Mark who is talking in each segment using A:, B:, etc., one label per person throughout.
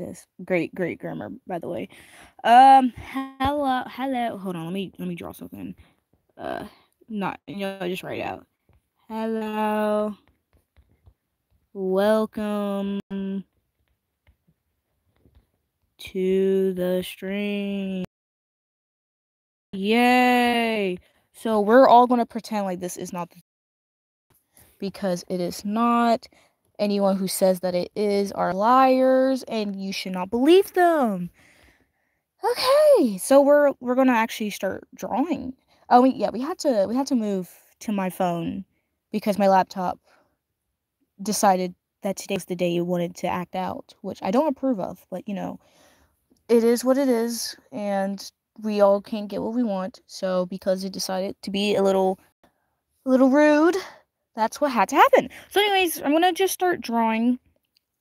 A: this. Great grammar, by the way. Hello. Hold on. Let me draw something. Uh, not just write out. Hello, welcome to the stream. Yay! So we're all gonna pretend like this is not because it is not. Anyone who says that it is are liars, and you should not believe them. Okay, so we're gonna actually start drawing. Oh, we had to move to my phone because my laptop decided that today was the day it wanted to act out, which I don't approve of, but it is what it is, and we all can't get what we want. So because it decided to be a little rude, that's what had to happen. So anyways, I'm gonna just start drawing,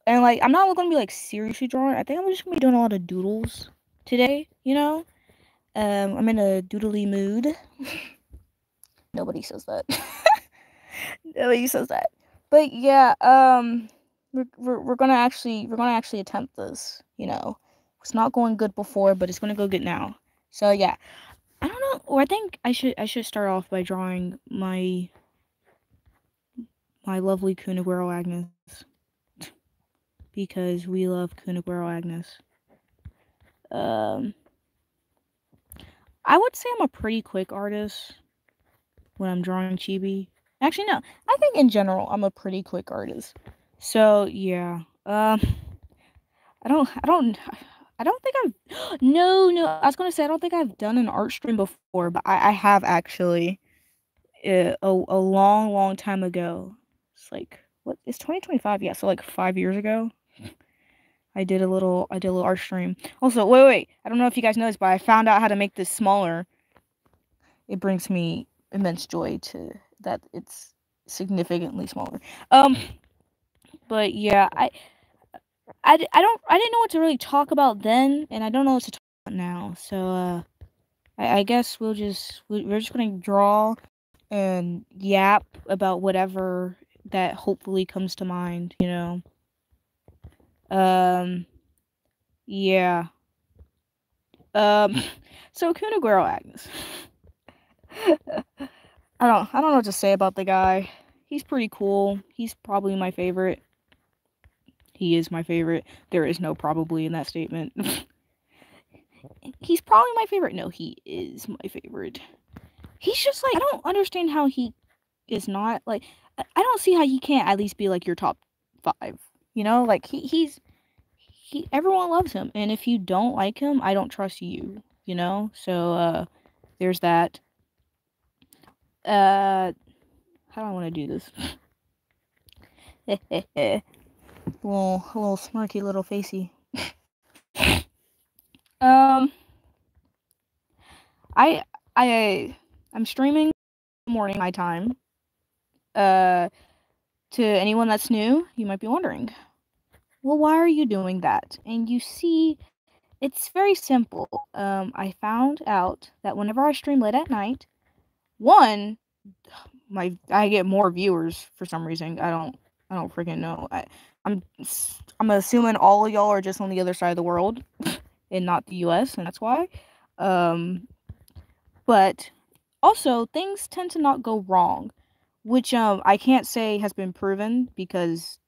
A: and I'm not gonna be seriously drawing. I think I'm just gonna be doing a lot of doodles today. I'm in a doodly mood. Nobody says that. Nobody says that. But yeah, we're gonna actually attempt this. It's not going good before, but it's gonna go good now. So yeah, I don't know. Or I think I should start off by drawing my lovely Kuniguero Agnes, because we love Kuniguero Agnes. I would say I'm a pretty quick artist when I'm drawing chibi. Actually, no. I think in general I'm a pretty quick artist. So yeah. I don't think I've no. I was gonna say I don't think I've done an art stream before, but I have actually. A long time ago. It's what? It's 2025. Yeah, so 5 years ago. I did a little art stream. Also, wait. I don't know if you guys know this, but I found out how to make this smaller. It brings me immense joy to that it's significantly smaller. But yeah, I didn't know what to really talk about then, and I don't know what to talk about now. So I guess we're just gonna draw and yap about whatever that hopefully comes to mind. Yeah. So Kuniguero Agnes. I don't know what to say about the guy. He's pretty cool. He's probably my favorite. He is my favorite. There is no probably in that statement. He's probably my favorite. No, he is my favorite. He's just I don't understand how he is not I don't see how he can't at least be your top 5. He's everyone loves him, and if you don't like him, I don't trust you. So there's that. How do I want to do this? little smirky little facey. I'm streaming morning my time. To anyone that's new, you might be wondering, well, why are you doing that? And you see, it's very simple. I found out that whenever I stream late at night, one, I get more viewers for some reason. I don't freaking know. I'm assuming all of y'all are just on the other side of the world and not the US, and that's why. But also things tend to not go wrong, which I can't say has been proven because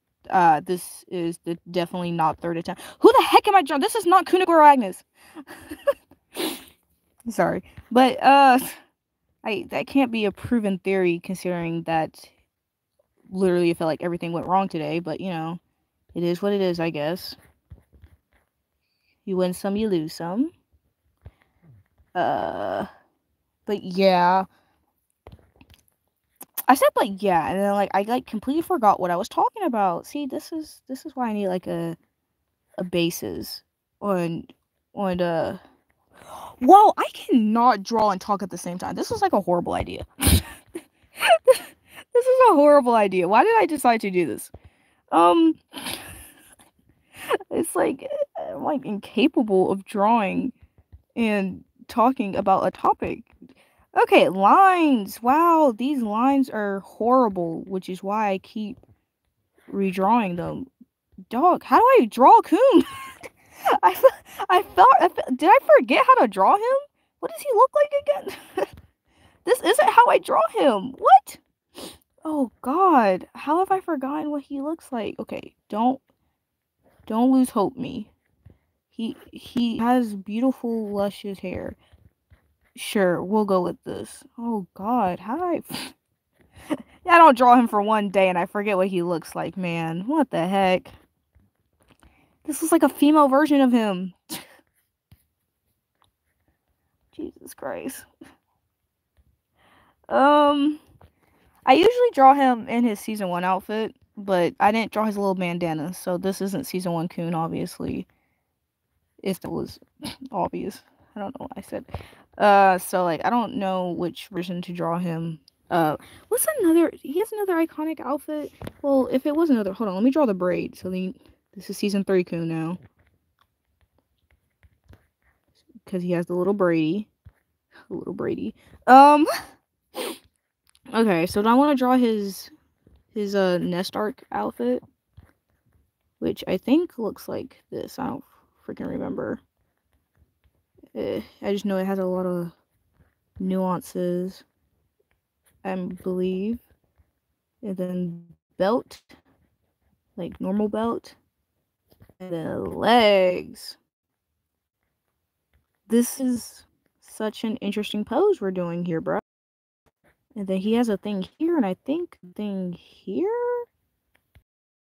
A: this is definitely not third attempt. Who the heck am I drawing? This is not Kuniguero Agnes. Sorry, but that can't be a proven theory considering that literally I felt like everything went wrong today. But it is what it is, I guess. You win some, you lose some. But yeah. I said yeah, and then I completely forgot what I was talking about. See, this is why I need a basis on Whoa, I cannot draw and talk at the same time. This is a horrible idea. This is a horrible idea. Why did I decide to do this? It's I'm incapable of drawing and talking about a topic. Okay, lines. Wow, these lines are horrible, which is why I keep redrawing them. Dog, how do I draw a coon? Did I forget how to draw him? What does he look like again? This isn't how I draw him. What? Oh God, how have I forgotten what he looks like? Okay, don't lose hope, me. He has beautiful, luscious hair. Sure, we'll go with this. Oh God, how do I? Yeah, I don't draw him for one day and I forget what he looks like, man. What the heck? This is like a female version of him. Jesus Christ. I usually draw him in his season 1 outfit, but I didn't draw his little bandana, so this isn't season 1 Coon, obviously. If that was obvious. I don't know what I said. So like I don't know which version to draw him. What's another? He has another iconic outfit. Well, if it was another, hold on, let me draw the braid. So this is season 3 Coon now, because he has the little Brady. Okay, so I want to draw his Nest Arc outfit, which I think looks like this. I don't freaking remember. I just know it has a lot of nuances, I believe. And then belt, like normal belt, and then legs. This is such an interesting pose we're doing here, bro. And then he has a thing here, and I think thing here.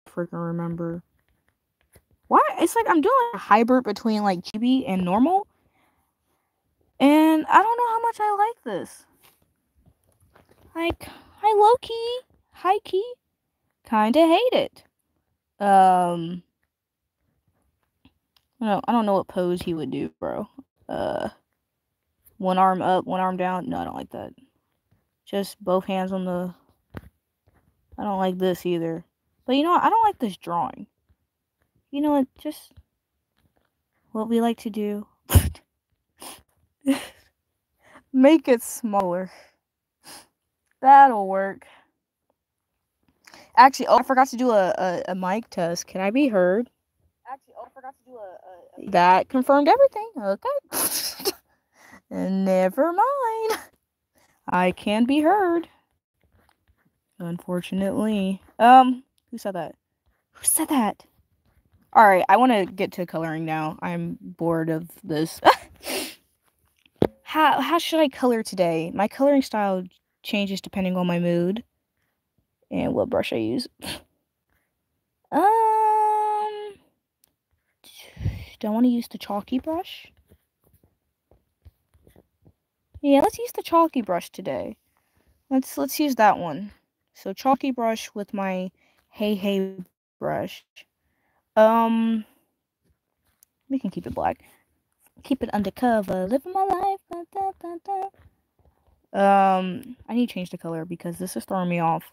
A: Freaking remember. Why? It's like I'm doing a hybrid between like chibi and normal, and I don't know how much I like this. Like, I low key, high key, kinda hate it. No, I don't know what pose he would do, bro. One arm up, one arm down. No, I don't like that. Just both hands on the. I don't like this either. But you know what? I don't like this drawing. You know what? Just what we like to do. Make it smaller. That'll work. Actually, oh, I forgot to do a mic test. Can I be heard? That confirmed everything. Okay. Never mind. I can be heard. Unfortunately. Who said that? Who said that? Alright, I want to get to coloring now. I'm bored of this. How should I color today? My coloring style changes depending on my mood and what brush I use. Do I want to use the chalky brush? Yeah, let's use the chalky brush today. Let's use that one. So chalky brush with my Hey brush. We can keep it black. Keep it undercover. Living my life. Da, da, da, da. I need to change the color because this is throwing me off.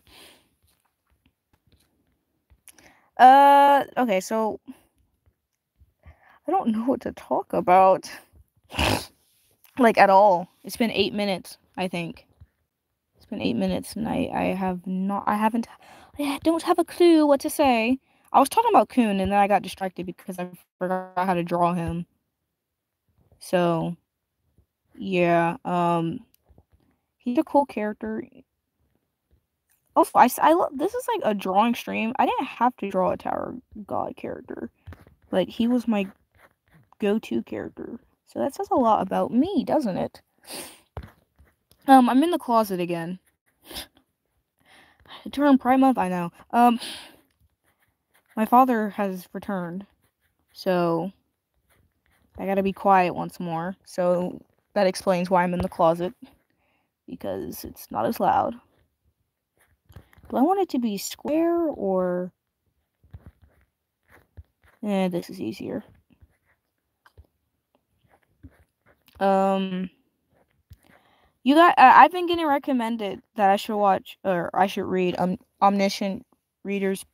A: Okay, so I don't know what to talk about. Like at all. It's been 8 minutes, I think. It's been 8 minutes and I don't have a clue what to say. I was talking about Coon and then I got distracted because I forgot how to draw him. So, yeah, he's a cool character. Oh, this is like a drawing stream. I didn't have to draw a Tower God character, but he was my go-to character. So that says a lot about me, doesn't it? I'm in the closet again. During Pride Month, I know. My father has returned, so I gotta be quiet once more. So that explains why I'm in the closet, because it's not as loud. Do I want it to be square or... this is easier. You got. I've been getting recommended that I should watch or I should read Omniscient Reader's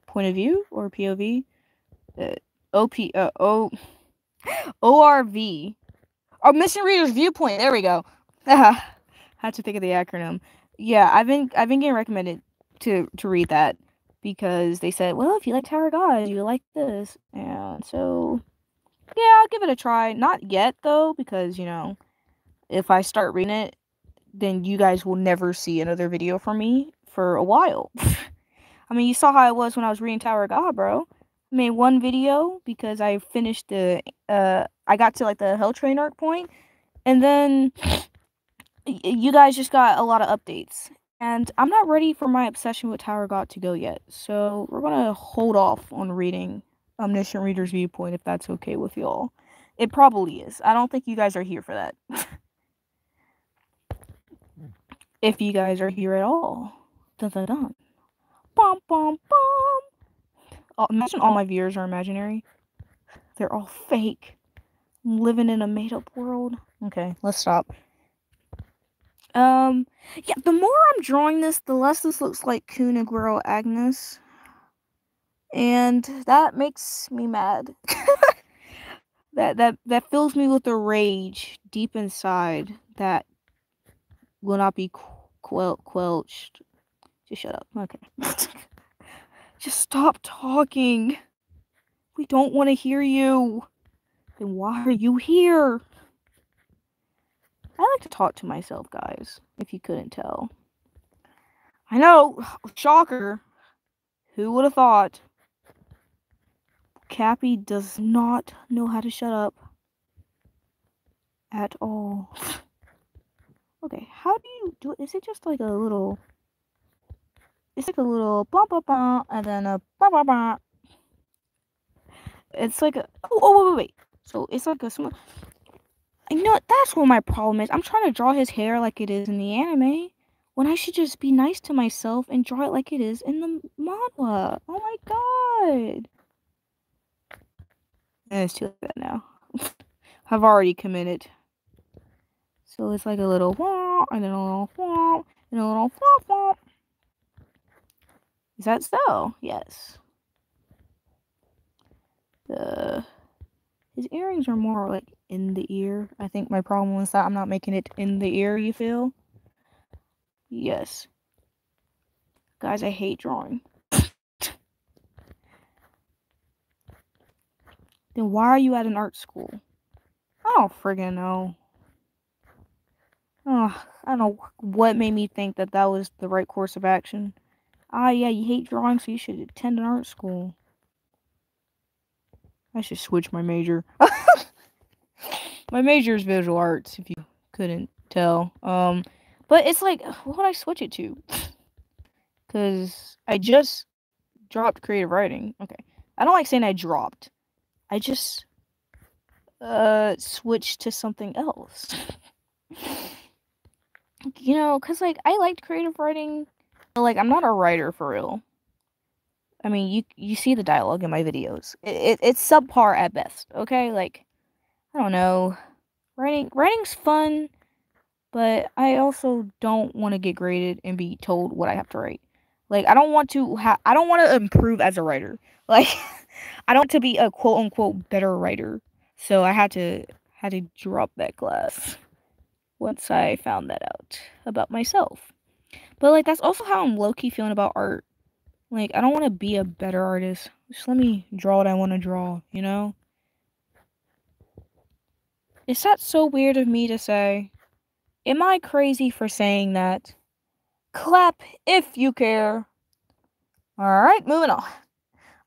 A: Point of View or POV. ORV. Omniscient Reader's Viewpoint. There we go. Had to think of the acronym. Yeah, I've been getting recommended to read that because they said, well, if you like Tower of God, you like this, and so Yeah, I'll give it a try. Not yet, though, because, you know, if I start reading it, then you guys will never see another video from me for a while. I mean, you saw how it was when I was reading Tower of God, bro. I made one video because I finished I got to, like, the Hell Train arc point, and then you guys just got a lot of updates. And I'm not ready for my obsession with Tower of God to go yet, so we're gonna hold off on reading Omniscient Reader's Viewpoint if that's okay with y'all. It probably is. I don't think you guys are here for that. If you guys are here at all. Dun dun dun. Bum bum bum. Oh, imagine all my viewers are imaginary. They're all fake. I'm living in a made-up world. Okay, let's stop. Yeah, the more I'm drawing this, the less this looks like Kuniguro Agnes. And that makes me mad. that fills me with a rage deep inside that will not be quelched. Just shut up. Okay. Just stop talking. We don't want to hear you. Then why are you here? I like to talk to myself, guys, if you couldn't tell. I know, shocker. Who would have thought? Cappy does not know how to shut up. At all. Okay, how do you do it? Is it just like a little... It's like a little blah blah blah, and then a blah blah blah. It's like a... Oh, wait. So, it's like a small... You know what? That's what my problem is. I'm trying to draw his hair like it is in the anime, when I should just be nice to myself and draw it like it is in the manhwa. Oh my god. It's too late now. I've already committed. So it's like a little wah, and then a little wah, and a little wah wah. Is that so? Yes. His earrings are more like in the ear. I think my problem was that I'm not making it in the ear, you feel? Yes. Guys, I hate drawing. Then why are you at an art school? I don't friggin' know. Oh, I don't know what made me think that that was the right course of action. Ah, yeah, you hate drawing, so you should attend an art school. I should switch my major. My major is visual arts, if you couldn't tell. But it's like, what would I switch it to? Because I just dropped creative writing. Okay. I don't like saying I dropped. I just switched to something else. You know, because like I liked creative writing, but like I'm not a writer for real. I mean, you see the dialogue in my videos. It's subpar at best. Okay, like I don't know, writing's fun, but I also don't want to get graded and be told what I have to write. Like I don't want to improve as a writer. Like I don't want to be a quote unquote better writer. So I had to drop that class once I found that out about myself. But like that's also how I'm low-key feeling about art. Like I don't want to be a better artist. Just let me draw what I want to draw, you know? Is that so weird of me to say? Am I crazy for saying that? Clap if you care. Alright, moving on.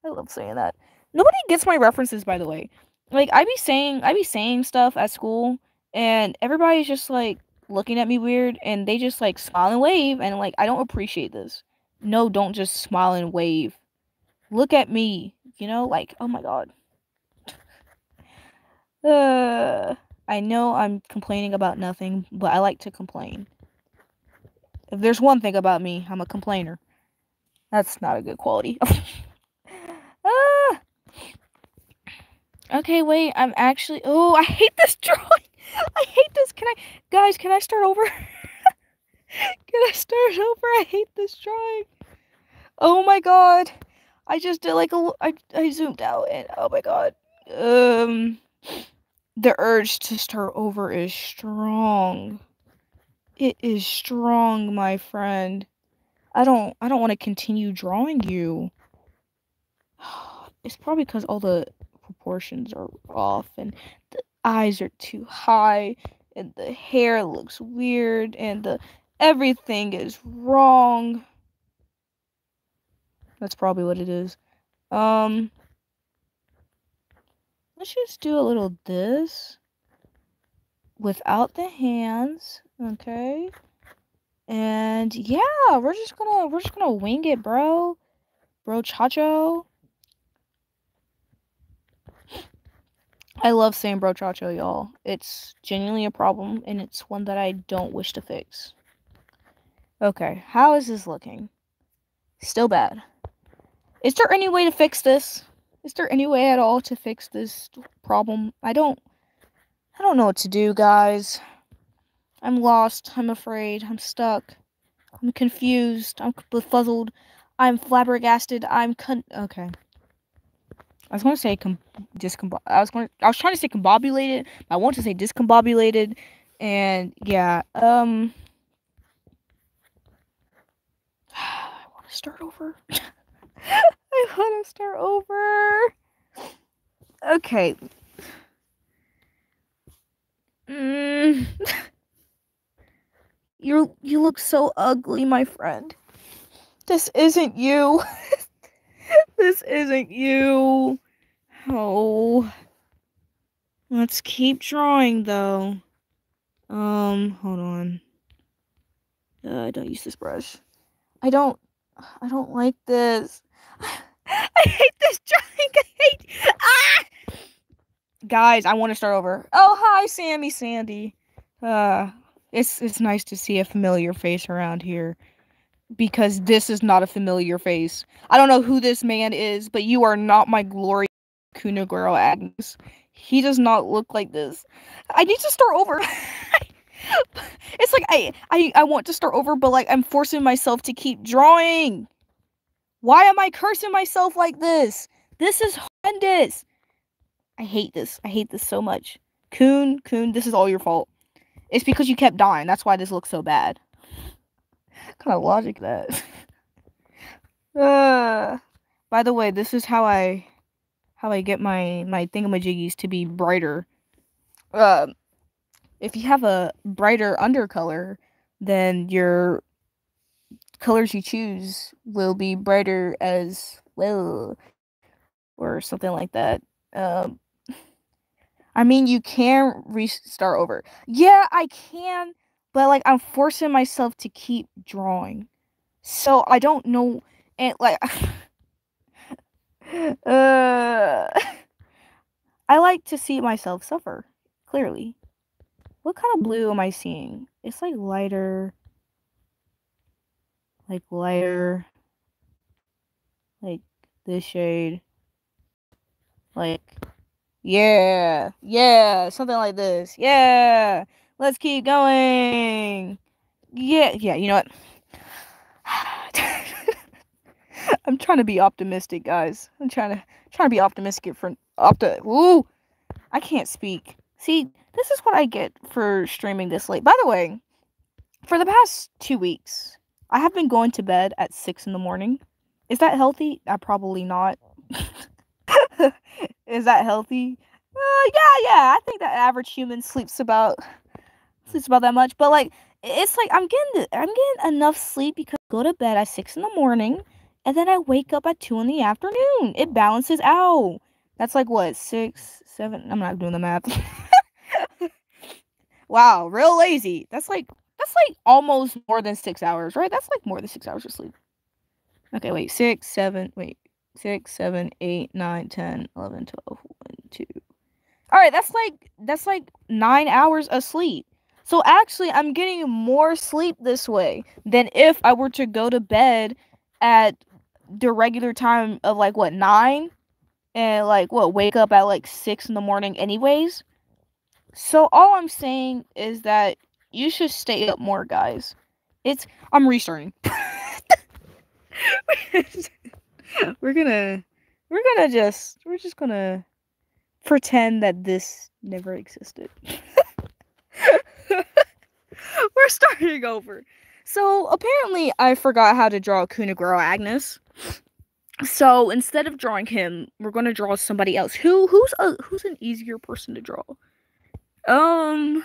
A: I love saying that. Nobody gets my references, by the way. Like I be saying stuff at school, and everybody's just like looking at me weird, and they just like smile and wave, and like I don't appreciate this. No, don't just smile and wave. Look at me, you know, like oh my god. I know I'm complaining about nothing, but I like to complain. If there's one thing about me, I'm a complainer. That's not a good quality. Okay, wait, I'm actually... Oh, I hate this drawing! I hate this! Guys, can I start over? Can I start over? I hate this drawing. Oh my god. I just did like a... I zoomed out and... Oh my god. The urge to start over is strong. It is strong, my friend. I don't want to continue drawing you. It's probably because all the proportions are off, and the eyes are too high, and the hair looks weird, and everything is wrong. That's probably what it is. Let's just do a little this without the hands, okay? And yeah, we're just gonna wing it, bro. Bro Chacho. I love saying bro Chacho, y'all. It's genuinely a problem, and it's one that I don't wish to fix. Okay, how is this looking? Still bad. Is there any way to fix this? Is there any way at all to fix this problem? I don't know what to do, guys. I'm lost. I'm afraid. I'm stuck. I'm confused. I'm befuddled. I'm flabbergasted. Okay. I was going to say I was trying to say combobulated. But I want to say discombobulated. And yeah, I want to start over. I want to start over. Okay. You look so ugly, my friend. This isn't you. This isn't you. Oh. Let's keep drawing, though. Hold on. Don't use this brush. I don't like this. I hate this drawing. Ah! Guys, I want to start over. Oh, hi, Sandy. It's nice to see a familiar face around here. Because this is not a familiar face. I don't know who this man is, but you are not my glory Kuniguro Agnes. He does not look like this. I need to start over. It's like I want to start over, but like I'm forcing myself to keep drawing. Why am I cursing myself like this? This is horrendous. I hate this. I hate this so much. Kun, this is all your fault. It's because you kept dying. That's why this looks so bad. What kind of logic that? By the way, this is how I get my thingamajiggies to be brighter. If you have a brighter undercolor, then your colors you choose will be brighter as well, or something like that. I mean, you can restart over. Yeah, I can, but like I'm forcing myself to keep drawing, so I don't know, and like, I like to see myself suffer. Clearly, what kind of blue am I seeing? It's like lighter, like this shade, like. Yeah, something like this. Yeah, let's keep going. Yeah, you know what? I'm trying to be optimistic, guys. I'm trying to be optimistic Ooh, I can't speak. See, this is what I get for streaming this late. By the way, for the past 2 weeks, I have been going to bed at 6 in the morning. Is that healthy? Probably not. Is that healthy? Yeah. I think that average human sleeps about that much. But like, it's like I'm getting enough sleep because I go to bed at 6 in the morning, and then I wake up at 2 in the afternoon. It balances out. That's like what, 6, 7? I'm not doing the math. Wow, real lazy. That's like almost more than 6 hours, right? That's like more than 6 hours of sleep. Okay, wait, 6, 7, 8, 9, 10, 11, 12, 1, 2. Alright, that's like 9 hours of sleep. So actually, I'm getting more sleep this way than if I were to go to bed at the regular time of like, what, 9? And like, what, wake up at like 6 in the morning anyways? So all I'm saying is that you should stay up more, guys. I'm restarting. We're just gonna pretend that this never existed. We're starting over. So apparently I forgot how to draw Kuniguro Agnes. So instead of drawing him, we're gonna draw somebody else. Who's an easier person to draw? I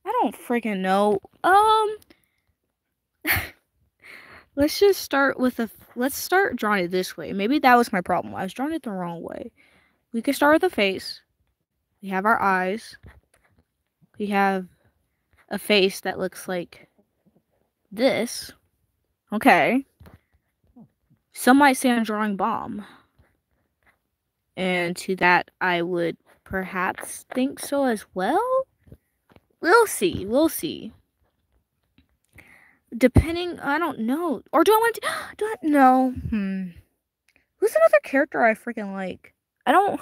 A: don't freaking know. Let's just start with let's start drawing it this way. Maybe that was my problem. I was drawing it the wrong way. We could start with the face. We have our eyes. We have a face that looks like this. Okay. Some might say I'm drawing bomb. And to that, I would perhaps think so as well. We'll see. We'll see. Depending, I don't know. Or do I want to, do I, no. Who's another character I freaking like? I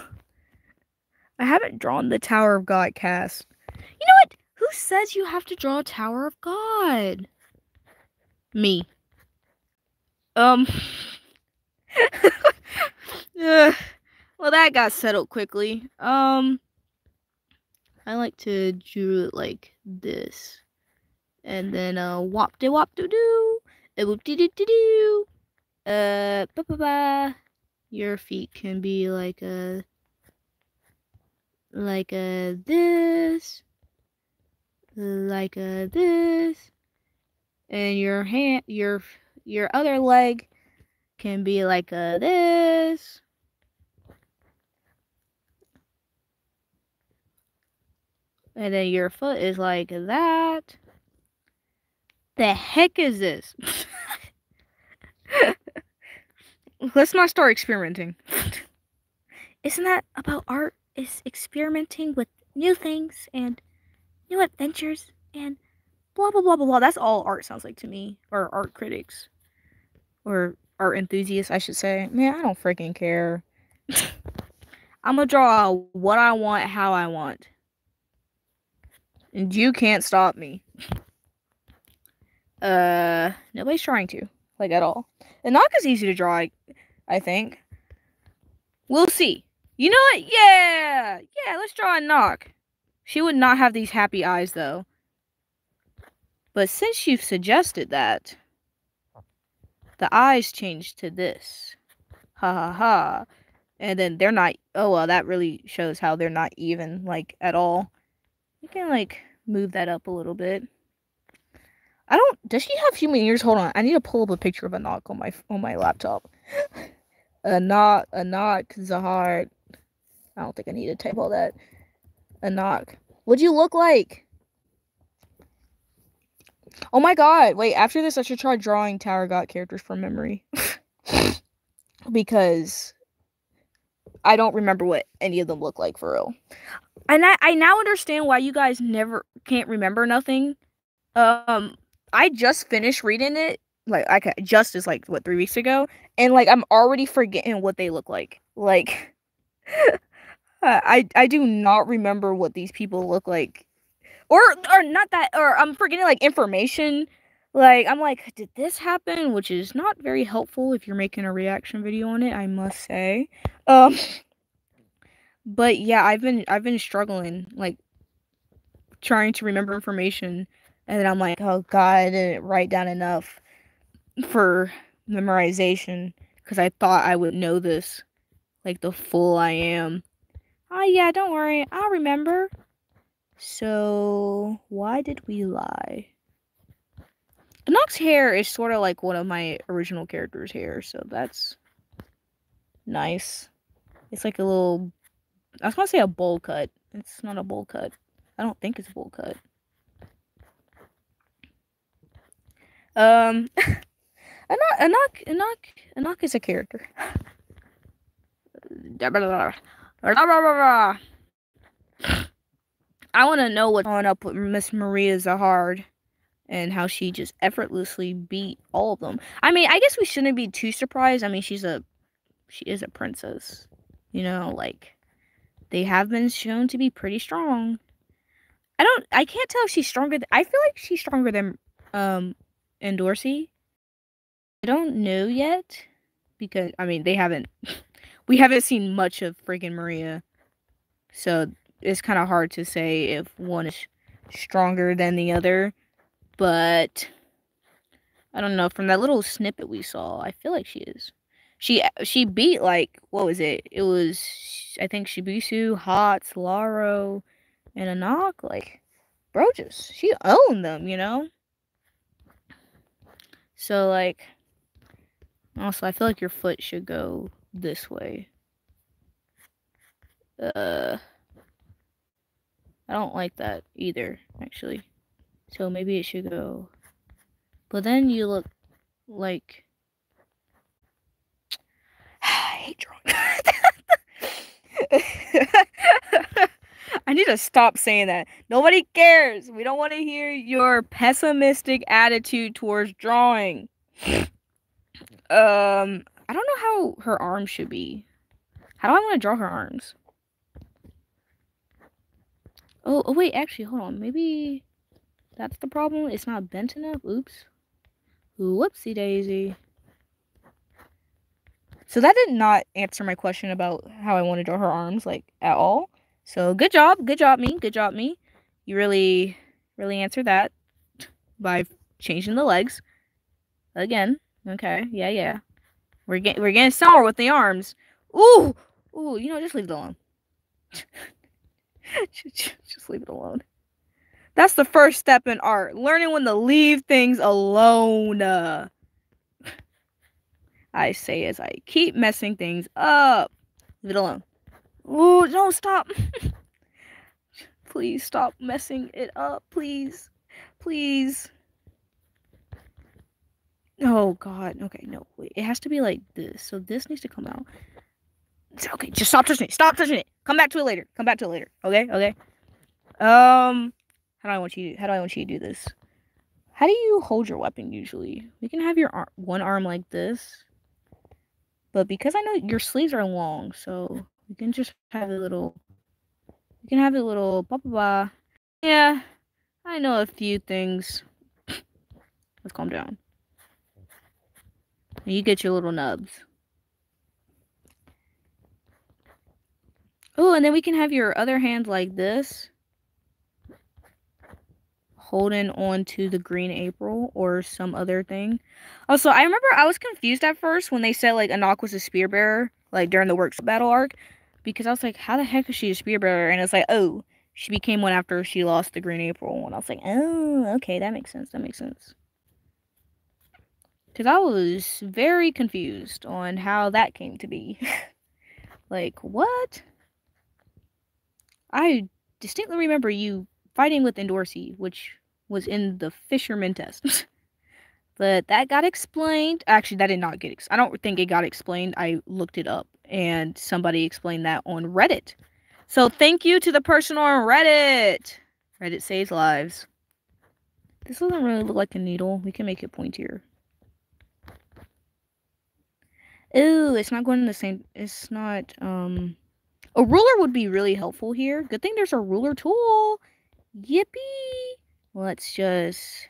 A: haven't drawn the Tower of God cast. You know what? Who says you have to draw a Tower of God? Me. Well, that got settled quickly. I like to draw it like this. And then, wop de wop doo doo. Whoop dee doo doo doo. Ba ba ba. Your feet can be like a this. Like a this. And your hand, your other leg can be like a this. And then your foot is like that. The heck is this? Let's not start experimenting. Isn't that about art? Is experimenting with new things and new adventures and blah blah blah blah blah. That's all art sounds like to me. Or art critics. Or art enthusiasts, I should say. Man, I don't freaking care. I'm gonna draw what I want, how I want. And you can't stop me. Nobody's trying to. Like, at all. And Naka's easy to draw, I think. We'll see. You know what? Yeah! Yeah, let's draw a Nok. She would not have these happy eyes, though. But since you've suggested that, the eyes change to this. Ha ha ha. And then they're not... Oh, well, that really shows how they're not even, like, at all. You can, like, move that up a little bit. I don't... Does she have human ears? Hold on. I need to pull up a picture of a Nok on my laptop. A Nok Zahar. I don't think I need to type all that. A Nok. What'd you look like? Oh my god. Wait, after this, I should try drawing Tower God characters from memory. Because I don't remember what any of them look like for real. And I now understand why you guys can't remember nothing. I just finished reading it. Like, just is like, what, 3 weeks ago? And, like, I'm already forgetting what they look like. Like, I do not remember what these people look like. Or not that, or I'm forgetting, like, information. Like, I'm like, did this happen? Which is not very helpful if you're making a reaction video on it, I must say. But yeah, I've been struggling, like, trying to remember information. And then I'm like, oh god, I didn't write down enough for memorization because I thought I would know this like the fool I am. Oh yeah, don't worry, I'll remember. So why did we lie? Nok's hair is sort of like one of my original character's hair, so that's nice. It's like a little, I was gonna say a bowl cut. It's not a bowl cut. I don't think it's a bowl cut. A Nok is a character. I want to know what's going up with Miss Maria Zahard and how she just effortlessly beat all of them. I mean, I guess we shouldn't be too surprised. I mean, she is a princess. You know, like, they have been shown to be pretty strong. I can't tell if she's stronger. I feel like she's stronger than, Dorsey. I don't know yet. Because, I mean, we haven't seen much of freaking Maria. So, it's kind of hard to say if one is stronger than the other. But, I don't know. From that little snippet we saw, I feel like she is. She beat, like, what was it? It was, I think, Shibisu, Hots, Laro, and Anak. Like, bro, she owned them, you know? So, like, also, I feel like your foot should go this way. I don't like that either, actually. So maybe it should go. But then you look like... I hate drawing. I need to stop saying that. Nobody cares. We don't want to hear your pessimistic attitude towards drawing. I don't know how her arms should be. How do I want to draw her arms? Oh, wait, actually, hold on. Maybe that's the problem. It's not bent enough. Oops. Whoopsie daisy. So that did not answer my question about how I want to draw her arms, like, at all. So good job me. You really answered that by changing the legs again. Okay, yeah. We're getting somewhere with the arms. Ooh, you know, just leave it alone. just leave it alone. That's the first step in art, learning when to leave things alone. I say as I keep messing things up. Leave it alone. Ooh, no, stop. Please stop messing it up, please. Oh god. Okay, no, wait. It has to be like this. So this needs to come out. Okay, just stop touching it. Come back to it later. Okay? How do I want you to do this? How do you hold your weapon usually? We can have your one arm like this. But because I know your sleeves are long, so we can just have a little ba. Yeah, I know a few things. Let's calm down. You get your little nubs. Oh, and then we can have your other hand like this, holding on to the green April or some other thing. Also, I remember I was confused at first when they said, like, Anak was a spear bearer, like, during the Works battle arc, because I was like, how the heck is she a spear bearer? And it's like, oh, she became one after she lost the green April. And I was like, oh, okay, that makes sense. Because I was very confused on how that came to be. Like, what? I distinctly remember you fighting with Endorsi, which was in the Fisherman test. But that got explained. Actually, that did not get I don't think it got explained. I looked it up, and somebody explained that on Reddit. So thank you to the person on Reddit. Reddit saves lives. This doesn't really look like a needle. We can make it pointier. Ooh, it's not going in the same... It's not, a ruler would be really helpful here. Good thing there's a ruler tool. Yippee! Let's just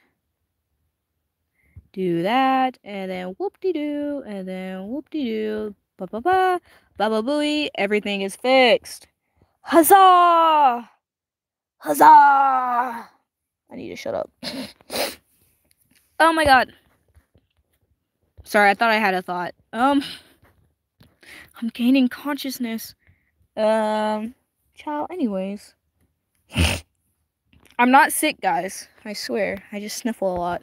A: do that, and then whoop-de-doo, and then whoop-de-doo. Ba-ba-ba. Baba-booey. Everything is fixed. Huzzah! Huzzah! I need to shut up. Oh my god. Sorry, I thought I had a thought. I'm gaining consciousness. Ciao, anyways. I'm not sick, guys. I swear. I just sniffle a lot.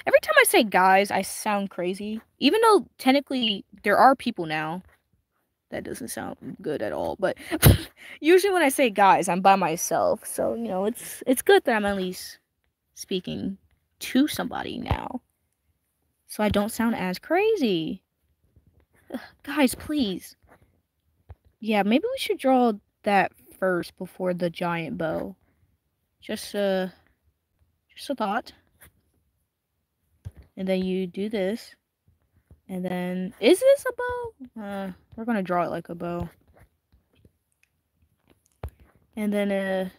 A: Every time I say guys, I sound crazy. Even though, technically, there are people now. That doesn't sound good at all. But usually when I say guys, I'm by myself. So, you know, it's good that I'm at least speaking to somebody now. So I don't sound as crazy. Ugh, guys, please. Yeah, maybe we should draw that first before the giant bow. Just a thought. And then you do this. And then, is this a bow? We're gonna draw it like a bow. And then,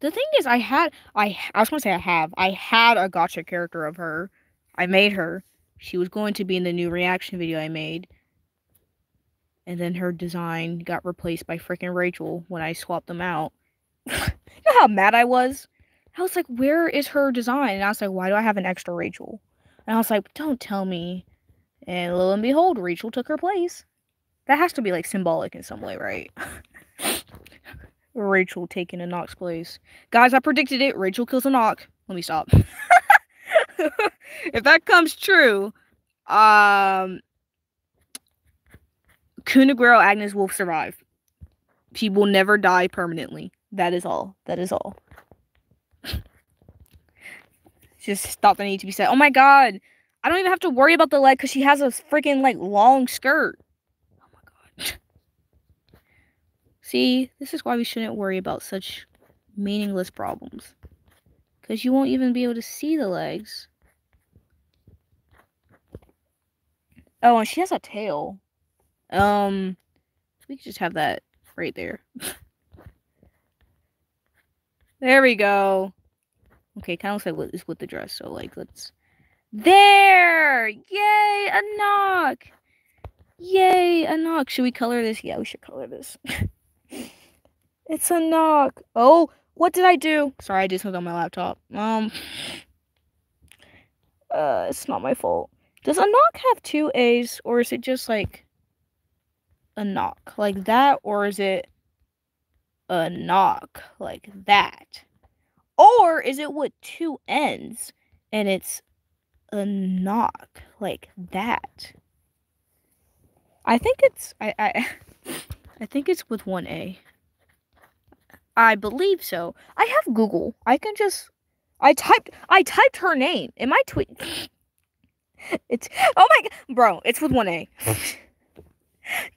A: the thing is, I had a gacha character of her. I made her. She was going to be in the new reaction video I made. And then her design got replaced by freaking Rachel when I swapped them out. You know how mad I was? I was like, where is her design? And I was like, why do I have an extra Rachel? And I was like, don't tell me. And lo and behold, Rachel took her place. That has to be like symbolic in some way, right? Rachel taking Enoch's place. Guys, I predicted it. Rachel kills Enoch. Let me stop. If that comes true, Kunagüero Agnes will survive. She will never die permanently. That is all. That is all. Just thought that needed to be said. Oh my god. I don't even have to worry about the leg because she has a freaking, like, long skirt. Oh my god. See, this is why we shouldn't worry about such meaningless problems. Because you won't even be able to see the legs. Oh, and she has a tail. We could just have that right there. There we go. Okay, kind of looks like what is with the dress. So, like, let's... There! Yay, Enoch! Yay, Enoch. Should we color this? Yeah, we should color this. It's Enoch. Oh, what did I do? Sorry, I did something on my laptop. It's not my fault. Does Enoch have two A's, or is it just, like, Enoch? Like that, or is it Enoch? Like that? Or is it with two N's, and it's Enoch? Like that? I think it's I think it's with one A. I believe so. I have Google. I can just I typed her name in my tweet. It's oh my god, bro, it's with one A.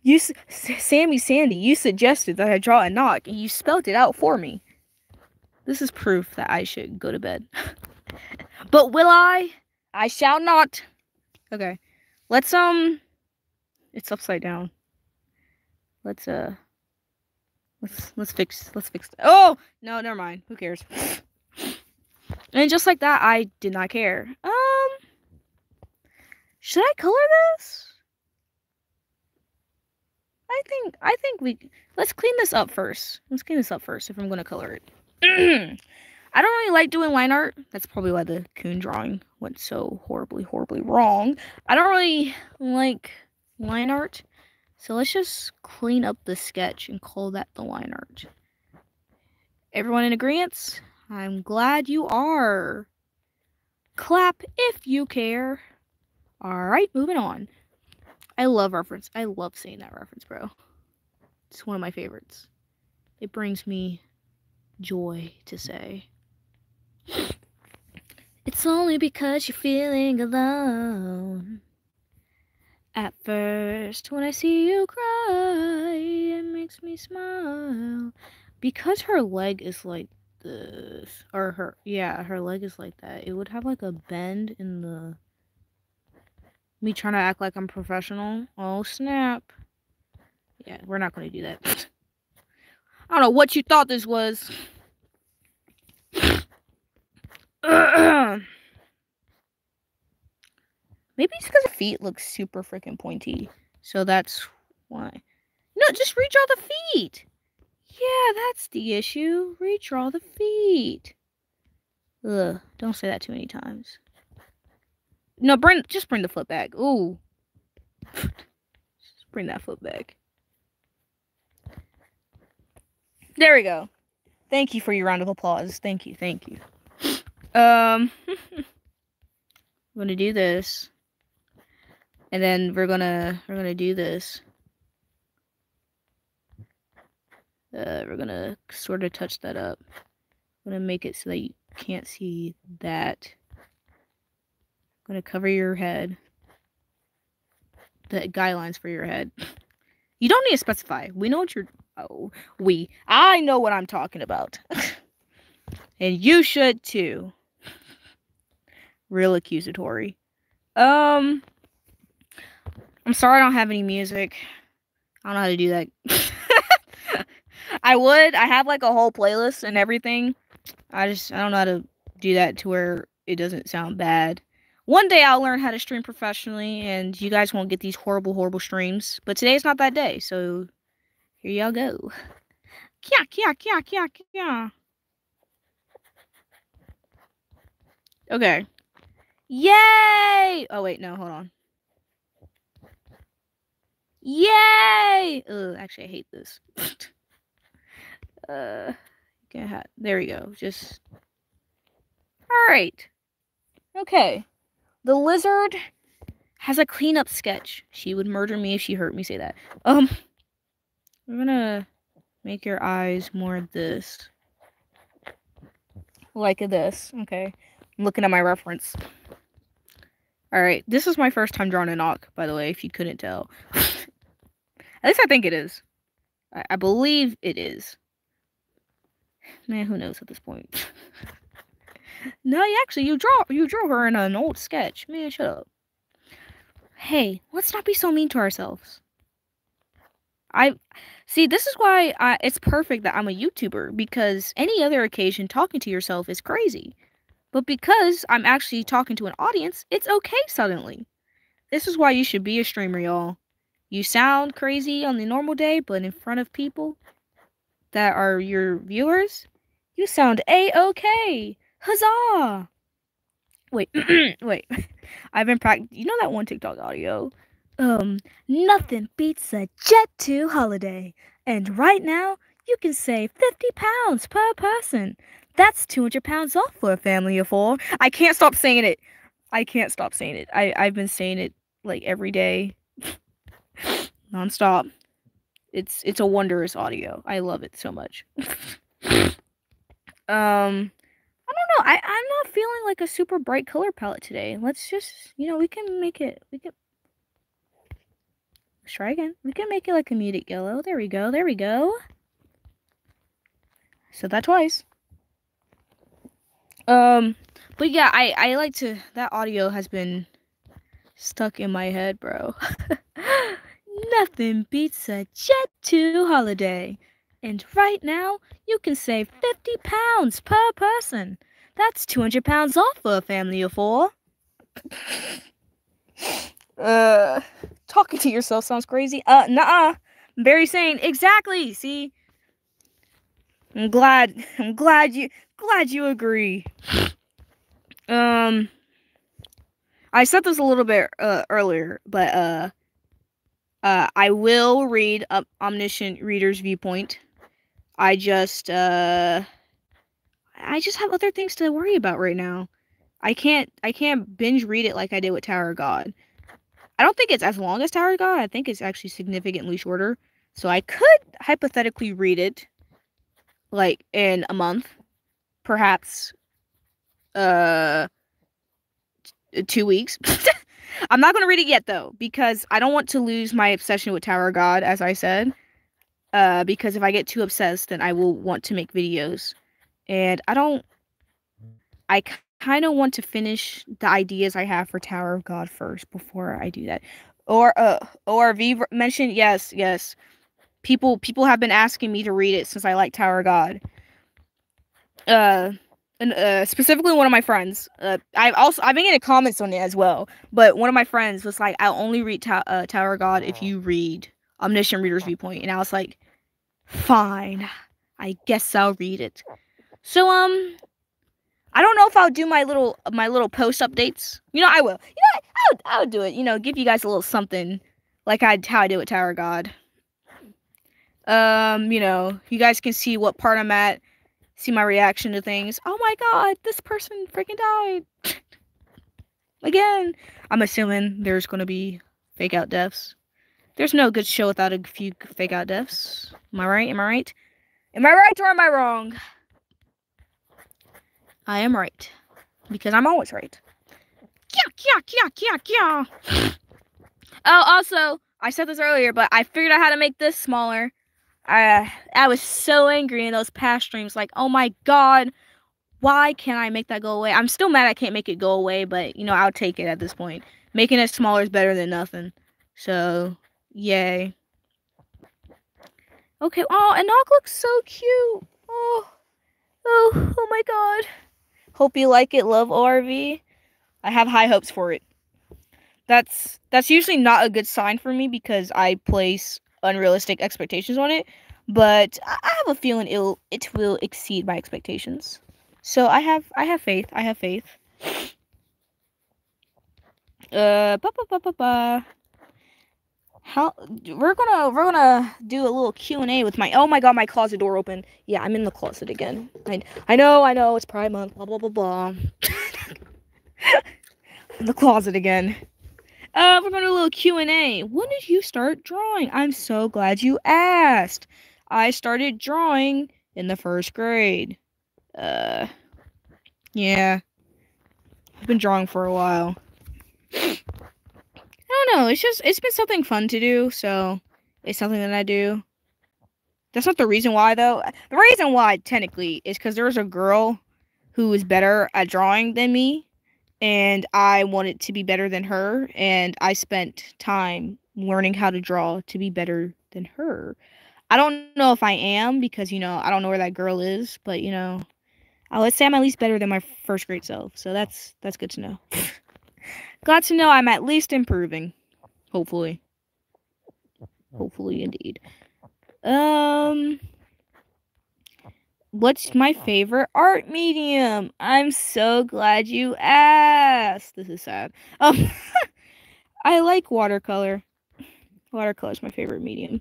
A: You Sammy Sandy, you suggested that I draw Enoch and you spelled it out for me. This is proof that I should go to bed. But will I? I shall not. Okay. Let's it's upside down. Let's fix oh no, never mind. Who cares? And just like that, I did not care. Should I color this? I think let's clean this up first. Let's clean this up first if I'm gonna color it. I don't really like doing line art. That's probably why the Coon drawing went so horribly wrong. I don't really like line art. So let's just clean up the sketch and call that the line art. Everyone in agreement? I'm glad you are. Clap if you care. Alright, moving on. I love reference. I love saying that reference, bro. It's one of my favorites. It brings me joy to say. It's only because you're feeling alone. At first, when I see you cry, it makes me smile. Because her leg is like this, or her leg is like that, it would have like a bend in the... Me trying to act like I'm professional. Oh, snap. Yeah, we're not going to do that. I don't know what you thought this was. Maybe it's because the feet look super freaking pointy. So that's why. No, just redraw the feet. Yeah, that's the issue. Redraw the feet. Ugh, don't say that too many times. No, just bring the foot back. Ooh. Just bring that foot back. There we go. Thank you for your round of applause. Thank you. I'm gonna do this. And then we're gonna do this. We're gonna sort of touch that up. I'm gonna make it so that you can't see that. I'm gonna cover your head. The guidelines for your head. You don't need to specify. We know what you're... I know what I'm talking about. And you should too. Real accusatory. I'm sorry I don't have any music. I don't know how to do that. I would. I have like a whole playlist and everything. I don't know how to do that to where it doesn't sound bad. One day I'll learn how to stream professionally and you guys won't get these horrible streams. But today's not that day, so here y'all go. Kya. Okay. Yay! Oh, wait, no, hold on. Yay! Ugh, actually, I hate this. There we go. Just... Alright. Okay. The lizard has a cleanup sketch. She would murder me if she heard me say that. We're gonna make your eyes more this. Like this. Okay. I'm looking at my reference. Alright, this is my first time drawing a knock, by the way, if you couldn't tell. At least I think it is. I believe it is. Man, who knows at this point? No, actually, you drew her in an old sketch. Man, shut up. Hey, let's not be so mean to ourselves. See, this is why it's perfect that I'm a YouTuber, because any other occasion talking to yourself is crazy. But because I'm actually talking to an audience, it's okay suddenly. This is why you should be a streamer, y'all. You sound crazy on the normal day, but in front of people that are your viewers, you sound A-okay. Huzzah! Wait, wait. I've been practicing. You know that one TikTok audio? Nothing beats a Jet 2 holiday. And right now, you can save 50 pounds per person. That's 200 pounds off for a family of 4. I can't stop saying it. I've been saying it like every day. Non-stop. It's a wondrous audio. I love it so much. I don't know. I'm not feeling like a super bright color palette today. Let's just, we can make it. Let's try again. We can make it like a muted yellow. There we go. There we go. Said that twice. But yeah, I like to. That audio has been stuck in my head, bro. Nothing beats a Jet 2 holiday. And right now, you can save 50 pounds per person. That's 200 pounds off for a family of 4. Talking to yourself sounds crazy. Nuh-uh. I'm very sane. Exactly. See? I'm glad you agree. I said this a little bit earlier, but I will read Omniscient Reader's Viewpoint. I just have other things to worry about right now. I can't binge read it like I did with Tower of God. I don't think it's as long as Tower of God. I think it's actually significantly shorter. So I could hypothetically read it like in a month, perhaps 2 weeks. I'm not going to read it yet though, because I don't want to lose my obsession with Tower of God, as I said. Because if I get too obsessed, then I will want to make videos. And I kind of want to finish the ideas I have for Tower of God first before I do that. Or ORV mentioned, yes. People have been asking me to read it since I like Tower of God. And specifically one of my friends. I've been getting comments on it as well. But one of my friends was like, I'll only read Tower of God if you read Omniscient Reader's Viewpoint. And I was like, fine. I guess I'll read it. So I don't know if I'll do my little post updates. I will. I would do it. Give you guys a little something, like how I do with Tower of God. You guys can see what part I'm at, see my reaction to things. Oh my god, this person freaking died again. I'm assuming there's gonna be fake out deaths. There's no good show without a few fake out deaths. Am I right? Am I right? Am I right or am I wrong? I am right. Because I'm always right. Yeah. Oh, also, I said this earlier, but I figured out how to make this smaller. I was so angry in those past streams. Like, oh my god, why can't I make that go away? I'm still mad I can't make it go away, but, I'll take it at this point. Making it smaller is better than nothing. So, yay. Okay, oh, Enoch looks so cute. Oh my god. Hope you like it, love ORV. I have high hopes for it. That's usually not a good sign for me because I place unrealistic expectations on it, but I have a feeling it will exceed my expectations. So I have faith. Ba, ba, ba, ba, ba. How we're gonna do a little Q&A with my, oh my god, my closet door open. Yeah, I'm in the closet again. I know it's Pride Month, blah blah blah blah. In the closet again. We're gonna do a little Q&A. When did you start drawing? I'm so glad you asked. I started drawing in the 1st grade. Yeah. I've been drawing for a while. I don't know, it's been something fun to do, so it's something that I do. That's not the reason why, though. The reason why, technically, is because there was a girl who was better at drawing than me, and I wanted to be better than her, and I spent time learning how to draw to be better than her. I don't know if I am, because, I don't know where that girl is, but, let's say I'm at least better than my 1st grade self, so that's good to know. Glad to know I'm at least improving. Hopefully. Hopefully, indeed. What's my favorite art medium? I'm so glad you asked. This is sad. I like watercolor. Watercolor is my favorite medium.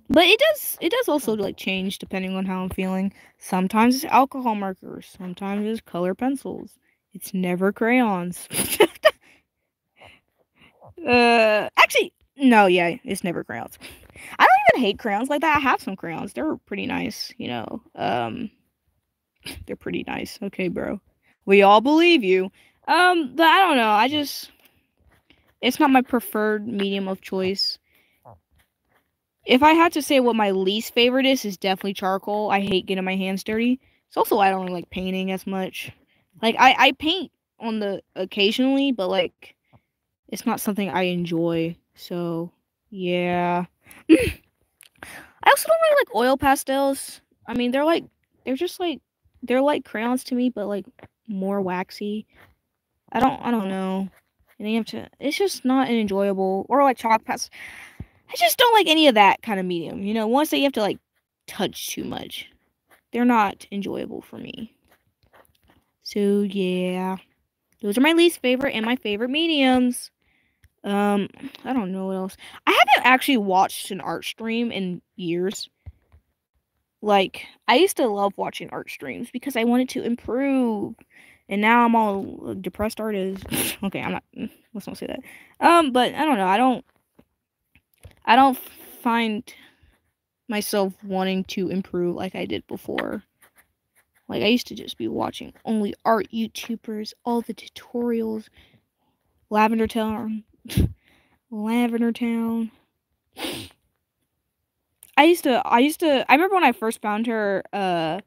A: But it does also like change depending on how I'm feeling. Sometimes it's alcohol markers, sometimes it's color pencils. It's never crayons. Actually, no, yeah, it's never crayons. I don't even hate crayons like that. I have some crayons. They're pretty nice, they're pretty nice. Okay, bro. We all believe you. But I don't know. It's not my preferred medium of choice. If I had to say what my least favorite is definitely charcoal. I hate getting my hands dirty. It's also why I don't really like painting as much. Like, I paint on the occasionally, but, like, it's not something I enjoy. So, yeah. I also don't really like oil pastels. I mean, they're like crayons to me, but, like, more waxy. I don't know. And it's just not an enjoyable, or like chalk pastels. I just don't like any of that kind of medium. Once that you have to, like, touch too much, they're not enjoyable for me. So, yeah. Those are my least favorite and my favorite mediums. I don't know what else. I haven't actually watched an art stream in years. Like, I used to love watching art streams because I wanted to improve. And now I'm all depressed artist. Okay, let's not say that. But I don't know. I don't find myself wanting to improve like I did before. Like, I used to just be watching only art YouTubers, all the tutorials, Lavender Town. Lavender Town. I remember when I first found her, I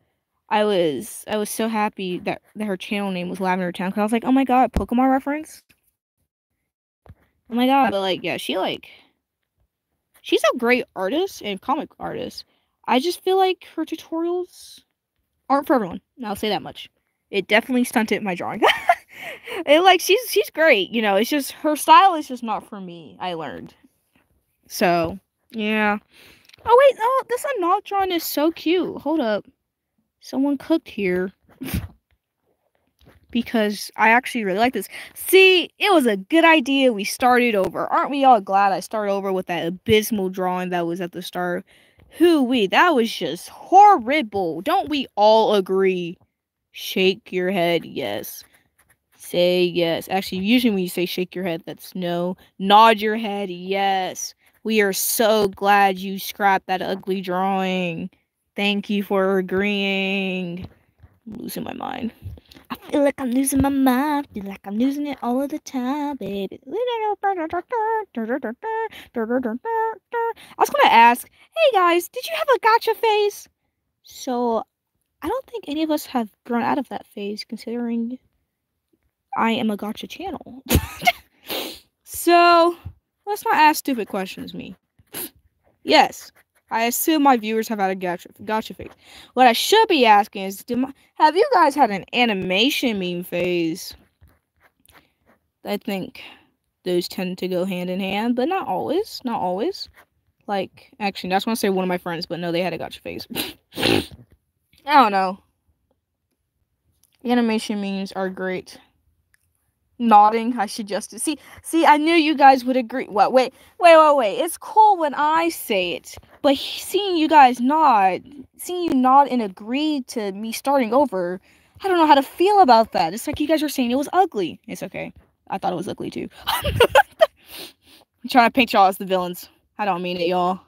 A: was so happy that her channel name was Lavender Town, because I was like, oh my god, Pokemon reference? Oh my god, but, like, yeah, she's a great artist and comic artist. I just feel like her tutorials aren't for everyone. I'll say that much. It definitely stunted my drawing. And, like, she's great, it's just her style is just not for me, I learned. So, yeah. Oh wait, no, this not drawing is so cute. Hold up. Someone cooked here. Because I actually really like this. See, it was a good idea we started over. Aren't we all glad I started over with that abysmal drawing that was at the start? That was just horrible. Don't we all agree? Shake your head, yes. Say yes. Actually, usually when you say shake your head, that's no. Nod your head, yes. We are so glad you scrapped that ugly drawing. Thank you for agreeing. I'm losing my mind. I feel like I'm losing my mind. I feel like I'm losing it all of the time, baby. I was gonna ask, hey guys, did you have a gotcha phase? So, I don't think any of us have grown out of that phase, considering I am a gotcha channel. So, let's not ask stupid questions, me. Yes, I assume my viewers have had a gotcha phase. What I should be asking is, have you guys had an animation meme phase? I think those tend to go hand in hand, but not always. Not always. Like, actually, that's when I say one of my friends, but no, they had a gotcha phase. I don't know. Animation memes are great. Nodding, I suggested. See, I knew you guys would agree. What? Wait. It's cool when I say it, but seeing you guys nod, seeing you nod and agree to me starting over, I don't know how to feel about that. It's like you guys are saying it was ugly. It's okay. I thought it was ugly too. I'm trying to paint y'all as the villains. I don't mean it, y'all.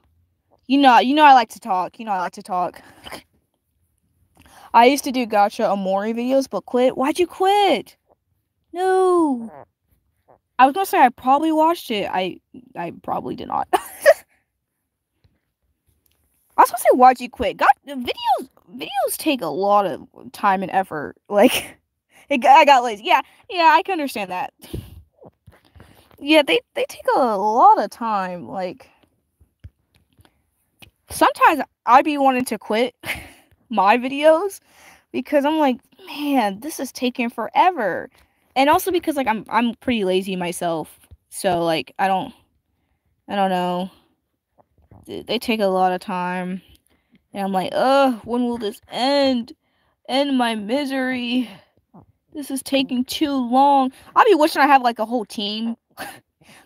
A: You know I like to talk. I used to do Gacha Amori videos, but quit. Why'd you quit? No. I was gonna say I probably watched it. I probably did not. I was gonna say why'd you quit? God, videos take a lot of time and effort. Like, I got lazy. Yeah, I can understand that. Yeah, they take a lot of time. Like, sometimes I be wanting to quit my videos because I'm like, man, this is taking forever. And also because like I'm pretty lazy myself. So like I don't know. They take a lot of time. And I'm like, when will this end? End my misery. This is taking too long. I'll be wishing I have like a whole team.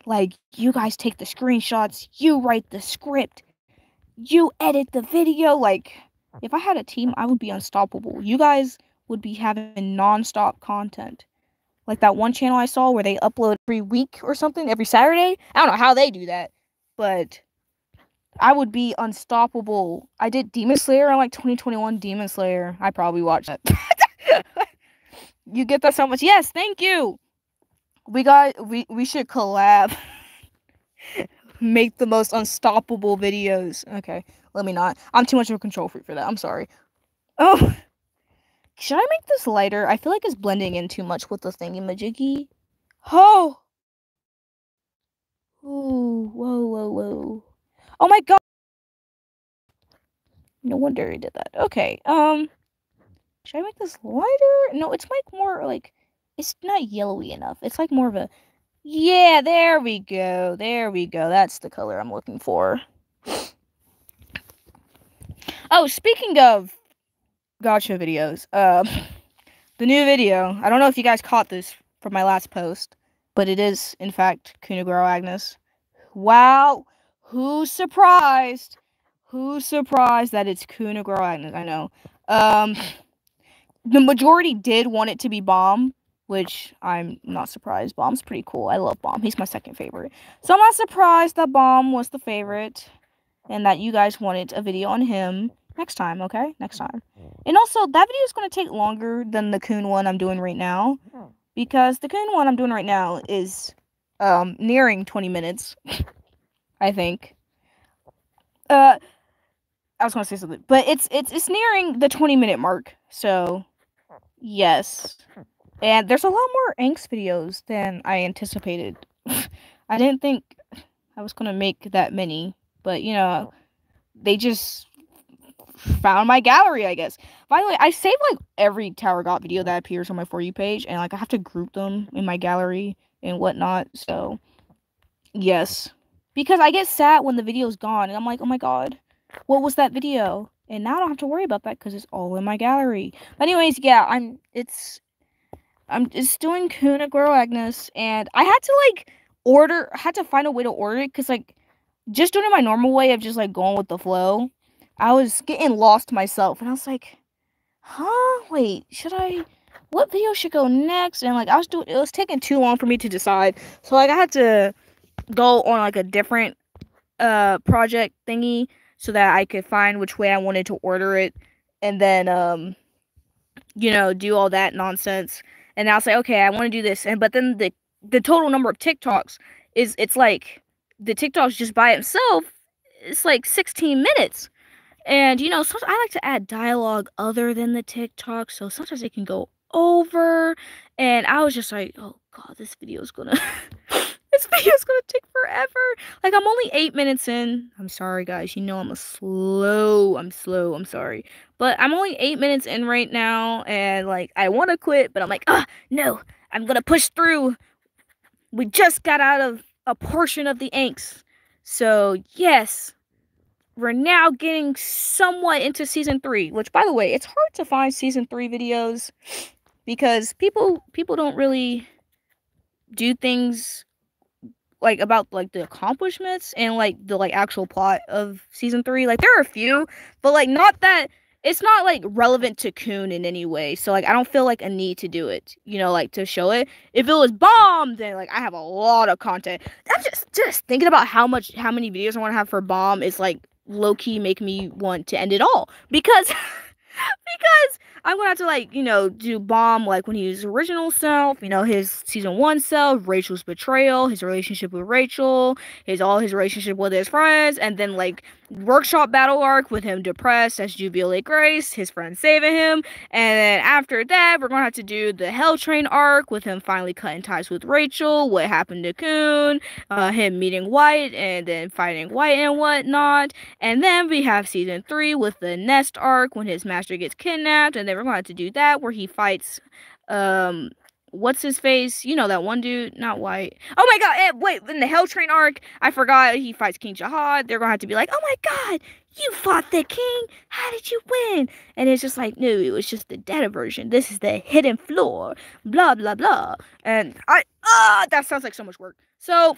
A: Like, you guys take the screenshots, you write the script, you edit the video. Like, if I had a team, I would be unstoppable. You guys would be having non-stop content. Like that one channel I saw where they upload every week or something, every Saturday. I don't know how they do that, but I would be unstoppable. I did Demon Slayer on like 2021 Demon Slayer. I probably watched that. You get that so much? Yes, thank you. We should collab. Make the most unstoppable videos. Okay, let me not. I'm too much of a control freak for that. I'm sorry. Oh, should I make this lighter? I feel like it's blending in too much with the thingy-majiggy. Oh! Ooh, whoa. Oh my god! No wonder he did that. Okay, should I make this lighter? No, it's like more like, it's not yellowy enough. It's like more of a, yeah, there we go. That's the color I'm looking for. Oh, speaking of gacha videos, the new video, I don't know if you guys caught this from my last post, but it is, in fact, Kuniguro Agnes. Wow, who's surprised? Who's surprised that it's Kuniguro Agnes? I know. The majority did want it to be Bomb, which I'm not surprised. Bomb's pretty cool. I love Bomb. He's my second favorite. So I'm not surprised that Bomb was the favorite and that you guys wanted a video on him. Next time, okay? Next time. And also, that video is going to take longer than the Kun one I'm doing right now. Because the Kun one I'm doing right now is nearing 20 minutes. I think. I was going to say something. But it's nearing the 20-minute mark. So, yes. And there's a lot more angst videos than I anticipated. I didn't think I was going to make that many. But, you know, they just found my gallery, I guess. By the way, I save like every Tower God video that appears on my For You page, and like I have to group them in my gallery and whatnot. So yes, because I get sad when the video's gone, and I'm like, oh my god, what was that video? And now I don't have to worry about that because it's all in my gallery. But anyways, yeah, I'm just doing Kuniguro Agnes, and I had to find a way to order it because like just doing it my normal way of just like going with the flow, I was getting lost myself, and I was like, huh? Wait, what video should go next? And like, it was taking too long for me to decide. So like, I had to go on like a different, project thingy so that I could find which way I wanted to order it. And then, you know, do all that nonsense. And I'll say, okay, I want to do this. But then the total number of TikToks it's like, the TikToks just by itself, it's like 16 minutes. And, you know, sometimes I like to add dialogue other than the TikTok, so sometimes it can go over. And I was just like, oh god, this video's gonna take forever. Like, I'm only 8 minutes in. I'm sorry, guys. You know I'm slow. I'm sorry. But I'm only 8 minutes in right now, and, like, I want to quit, but I'm like, no, I'm gonna push through. We just got out of a portion of the angst. So, yes. We're now getting somewhat into season 3, which, by the way, it's hard to find season 3 videos because people don't really do things like about like the accomplishments and like the like actual plot of season 3. Like there are a few, but like not that it's not like relevant to Coon in any way. So like I don't feel like a need to do it, like to show it. If it was Bomb, then like I have a lot of content. I'm just thinking about how many videos I want to have for Bomb is like low key make me want to end it all because because I'm gonna have to like, do Bomb like when he was original self, his season 1 self, Rachel's betrayal, his relationship with Rachel, his relationship with his friends, and then like workshop battle arc with him depressed as Jubilee Grace, his friend saving him, and then after that we're gonna have to do the Hell Train arc with him finally cutting ties with Rachel, what happened to Coon, him meeting White and then fighting White and whatnot, and then we have season 3 with the Nest arc when his master gets kidnapped, and then we're going to have to do that where he fights, what's his face? That one dude, not White. Oh my god, wait, in the Hell Train arc, I forgot he fights King Jahad. They're going to have to be like, oh my god, you fought the king? How did you win? And it's just like, no, it was just the data version. This is the hidden floor, blah, blah, blah. And that sounds like so much work. So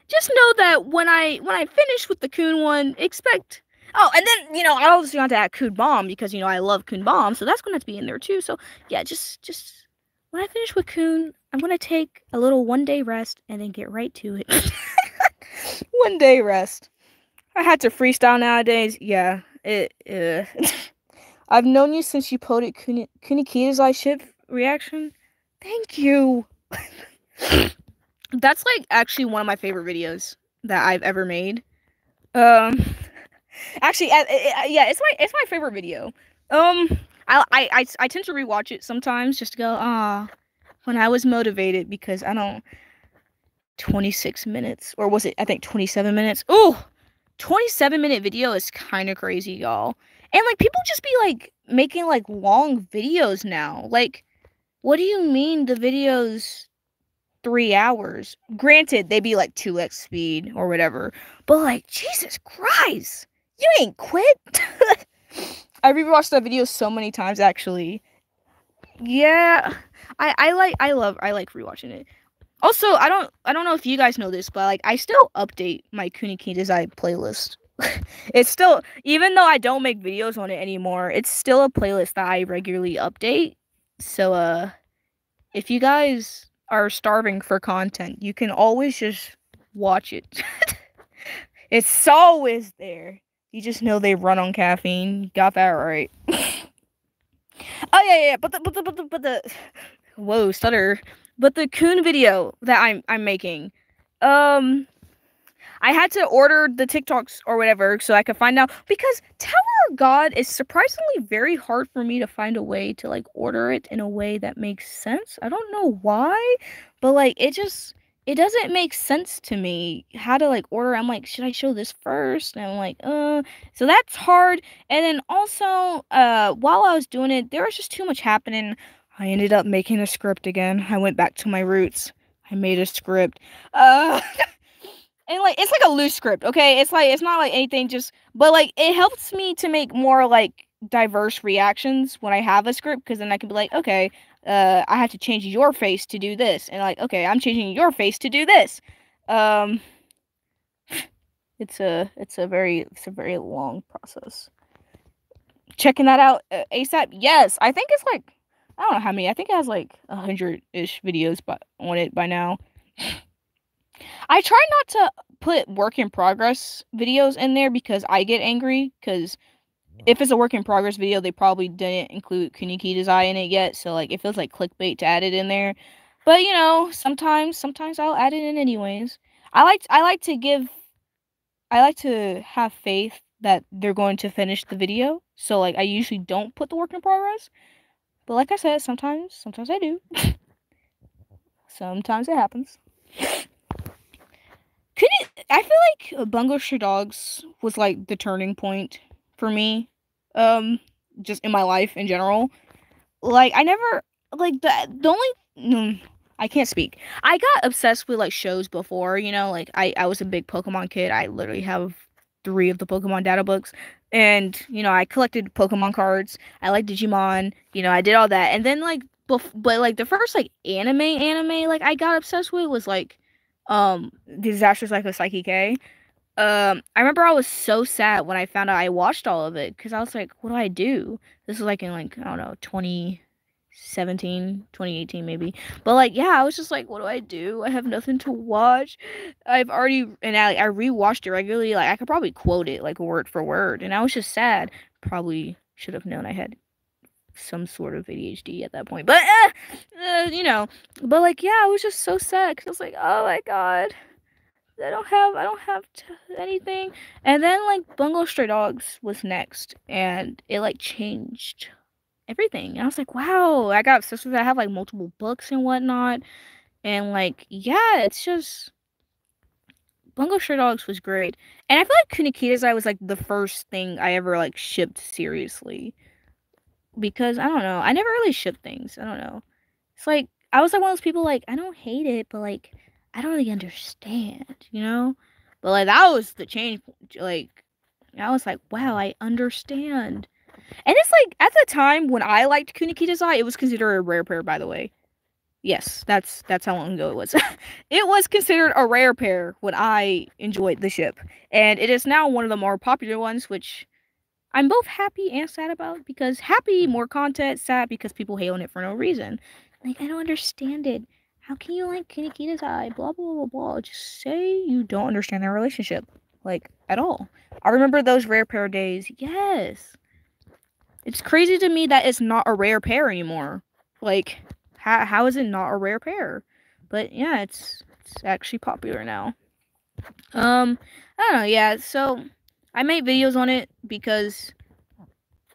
A: just know that when I finish with the Coon one, expect. Oh, and then I obviously want to add Coon Bomb because I love Coon Bomb, so that's going to have to be in there too. So yeah, just when I finish with Coon, I'm gonna take a little 1-day rest and then get right to it. 1-day rest. I had to freestyle nowadays. Yeah, I've known you since you posted Kunikita's I ship reaction. Thank you. That's like actually one of my favorite videos that I've ever made. Actually, yeah, it's my favorite video. I tend to rewatch it sometimes just to go, when I was motivated, because 26 minutes, or was it, I think 27 minutes. Ooh, 27-minute video is kind of crazy, y'all. And like people just be like making like long videos now. Like, what do you mean the videos 3 hours? Granted, they be like 2x speed or whatever, but like Jesus Christ, you ain't quit. I rewatched that video so many times actually. Yeah, I like rewatching it. Also, I don't know if you guys know this, but like I still update my Kunikita's Eye playlist. It's still, even though I don't make videos on it anymore, it's still a playlist that I regularly update. So if you guys are starving for content, you can always just watch it. It's always there. You just know they run on caffeine. Got that right. Oh yeah. But the whoa, stutter. But the Coon video that I'm making, I had to order the TikToks or whatever so I could find out, because Tower of God is surprisingly very hard for me to find a way to like order it in a way that makes sense. I don't know why, but like it doesn't make sense to me how to like order. I'm like, should I show this first? And I'm like, so that's hard. And then also, while I was doing it, there was just too much happening. I ended up making a script again. I went back to my roots. I made a script. And like it's like a loose script, okay? It's not like anything, but like it helps me to make more like diverse reactions when I have a script, because then I can be like, okay, I have to change your face to do this, and like, okay, I'm changing your face to do this. It's a very long process. Checking that out ASAP. Yes, I think it's like, I don't know how many. I think it has like 100-ish videos on it by now. I try not to put work in progress videos in there because I get angry, because if it's a work in progress video, they probably didn't include Kunikita's Eye in it yet, so like it feels like clickbait to add it in there. But sometimes I'll add it in anyways. I like to have faith that they're going to finish the video, so like I usually don't put the work in progress. But like I said, sometimes I do. Sometimes it happens. I feel like Bungo Stray Dogs was like the turning point for me, just in my life in general. Like I never like the only I can't speak. I got obsessed with like shows before, like I was a big Pokemon kid. I literally have 3 of the Pokemon data books, and I collected Pokemon cards. I like Digimon. I did all that, and then like but like the first like anime like I got obsessed with was like Disaster Like with Psyche K. I remember I was so sad when I found out I watched all of it because I was like, what do I do? This was like in like, I don't know, 2017, 2018 maybe. But like, yeah, I was just like, what do I do? I have nothing to watch. I've already, and I rewatched it regularly. Like, I could probably quote it like word for word. And I was just sad. Probably should have known I had some sort of ADHD at that point. But, you know, but like, yeah, I was just so sad because I was like, oh my God. I don't have anything. And then like Bungo Stray Dogs was next, and it like changed everything. And I was like, wow, I got obsessed with it. I have like multiple books and whatnot, and like yeah, it's just Bungo Stray Dogs was great. And I feel like Kunikita's was like the first thing I ever like shipped seriously, because I don't know, I never really shipped things. I don't know. It's like I was like one of those people like I don't hate it, but like I don't really understand, you know? But like that was the change. Like I was like, wow, I understand. And it's like at the time when I liked Kunikita's Eye, it was considered a rare pair, by the way. Yes, that's how long ago it was. It was considered a rare pair when I enjoyed the ship, and it is now one of the more popular ones, which I'm both happy and sad about, because happy, more content, sad because people hate on it for no reason. Like, I don't understand it. How can you like Kunikita's Eye? Blah, blah, blah, blah. Just say you don't understand their relationship. Like, at all. I remember those rare pair days. Yes. It's crazy to me that it's not a rare pair anymore. Like, how is it not a rare pair? But, yeah, it's actually popular now. I don't know, yeah, so I made videos on it because,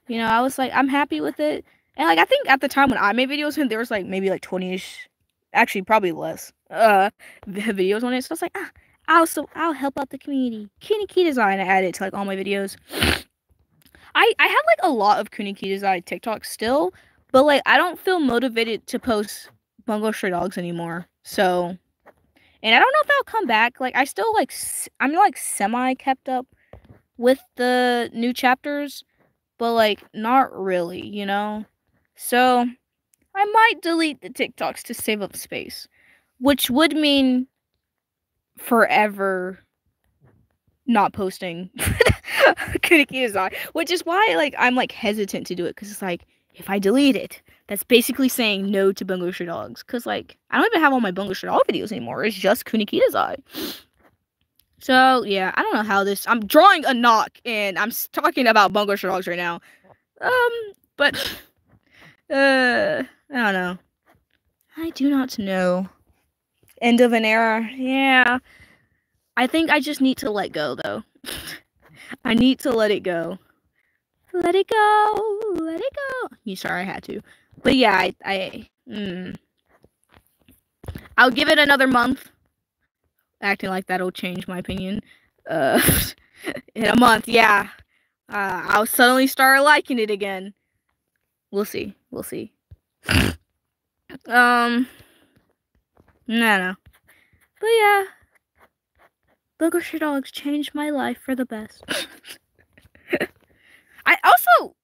A: you know, I was like, I'm happy with it. And like I think at the time when I made videos on it, there was like maybe like 20-ish, actually probably less, videos on it. So I was like, I'll help out the community. Kunikita's Eye, and I added it to like all my videos. I have like a lot of Kunikita's Eye TikToks still, but like I don't feel motivated to post Bungo Stray Dogs anymore. So, and I don't know if that'll come back. Like I still like I'm like semi kept up with the new chapters, but like not really, you know? So I might delete the TikToks to save up space, which would mean forever not posting Kunikita's Eye, which is why like I'm like hesitant to do it, because it's like if I delete it, that's basically saying no to Bungo Stray Dogs, because like I don't even have all my Bungo Stray Dog videos anymore. It's just Kunikita's Eye. So, yeah, I don't know how this... I'm drawing a knock, and I'm talking about Bungo Stray Dogs right now. But... I don't know. I do not know. End of an era. Yeah. I think I just need to let go, though. I need to let it go. Let it go. Let it go. You sorry I had to. But yeah, I'll give it another month. Acting like that'll change my opinion. In a month, yeah. I'll suddenly start liking it again. We'll see. We'll see. No. But yeah. Bungo Stray Dogs changed my life for the best. I also...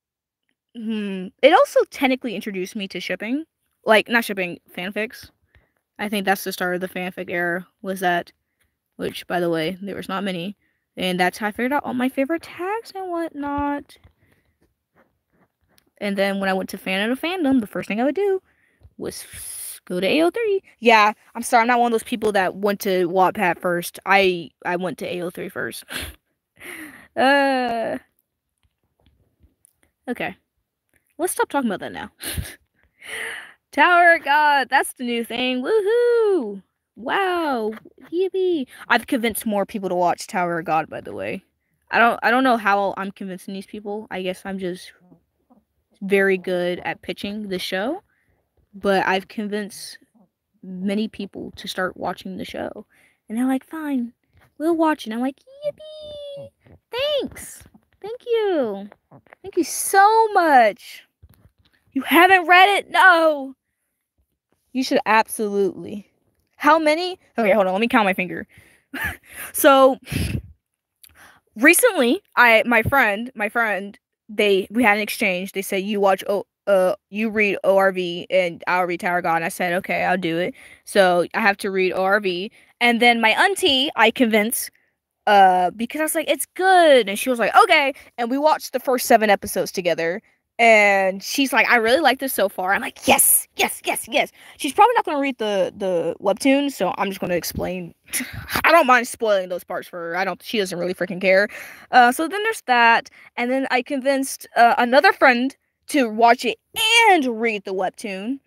A: it also technically introduced me to shipping. Like, not shipping, fanfics. I think that's the start of the fanfic era, was that. Which, by the way, there was not many. And that's how I figured out all my favorite tags and whatnot. And then when I went to Fan of Fandom, the first thing I would do was go to AO3. Yeah, I'm sorry, I'm not one of those people that went to Wattpad first. I went to AO3 first. Okay. Let's stop talking about that now. Tower God, that's the new thing. Woohoo! Wow, yippee! I've convinced more people to watch Tower of God, by the way. I don't know how I'm convincing these people. I guess I'm just very good at pitching the show, but I've convinced many people to start watching the show, and they're like, "Fine, we'll watch it." And I'm like, "Yippee! Thanks, thank you so much." You haven't read it? No. You should absolutely. How many? Okay, hold on. Let me count my finger. So recently, my friend, we had an exchange. They said you watch you read ORV and I'll read Tower of God. And I said, okay, I'll do it. So I have to read ORV. And then my auntie, I convinced, because I was like, it's good. And she was like, okay. And we watched the first 7 episodes together. And she's like, I really like this so far. I'm like, yes, yes, yes, yes. She's probably not gonna read the webtoon, so I'm just gonna explain. I don't mind spoiling those parts for her. I don't. She doesn't really freaking care. So then there's that, and then I convinced another friend to watch it and read the webtoon.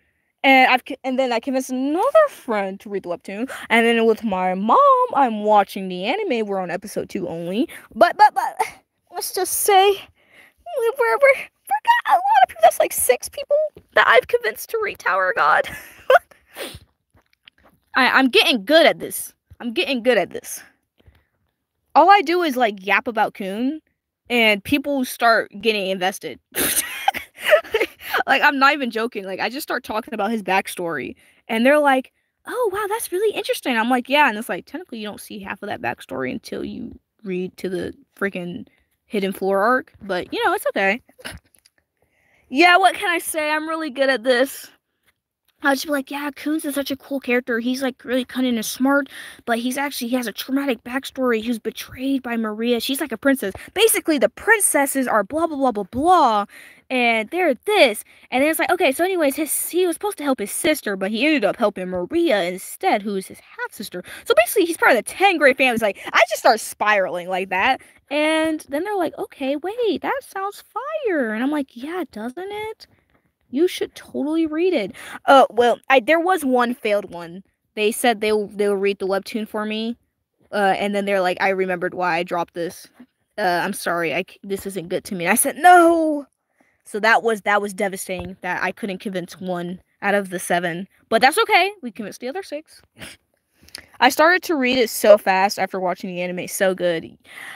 A: And then I convinced another friend to read the webtoon, and then with my mom, I'm watching the anime. We're on episode 2 only, but let's just say we're got a lot of people. That's like 6 people that I've convinced to read Tower of God. I'm getting good at this. I'm getting good at this. All I do is like yap about Kun, and people start getting invested. Like, I'm not even joking. Like, I just start talking about his backstory, and they're like, "Oh wow, that's really interesting." I'm like, "Yeah," and it's like technically you don't see half of that backstory until you read to the freaking Hidden Floor arc, but you know, it's okay. Yeah, what can I say? I'm really good at this. I'll just be like, yeah, Coons is such a cool character. He's like really cunning and smart, but he has a traumatic backstory. He was betrayed by Maria. She's like a princess. Basically, the princesses are blah blah blah blah blah, and they're this. And then it's like, okay, so anyways, he was supposed to help his sister, but he ended up helping Maria instead, who's his half sister. So basically, he's part of the 10 great families. Like, I just start spiraling like that, and then they're like, okay, wait, that sounds fire, and I'm like, yeah, doesn't it? You should totally read it. Well, there was one failed one. They said they'll read the webtoon for me, and then they're like, I remembered why I dropped this. I'm sorry, this isn't good to me. And I said no. So that was devastating that I couldn't convince one out of the 7, but that's okay. We convinced the other 6. I started to read it so fast after watching the anime. So good.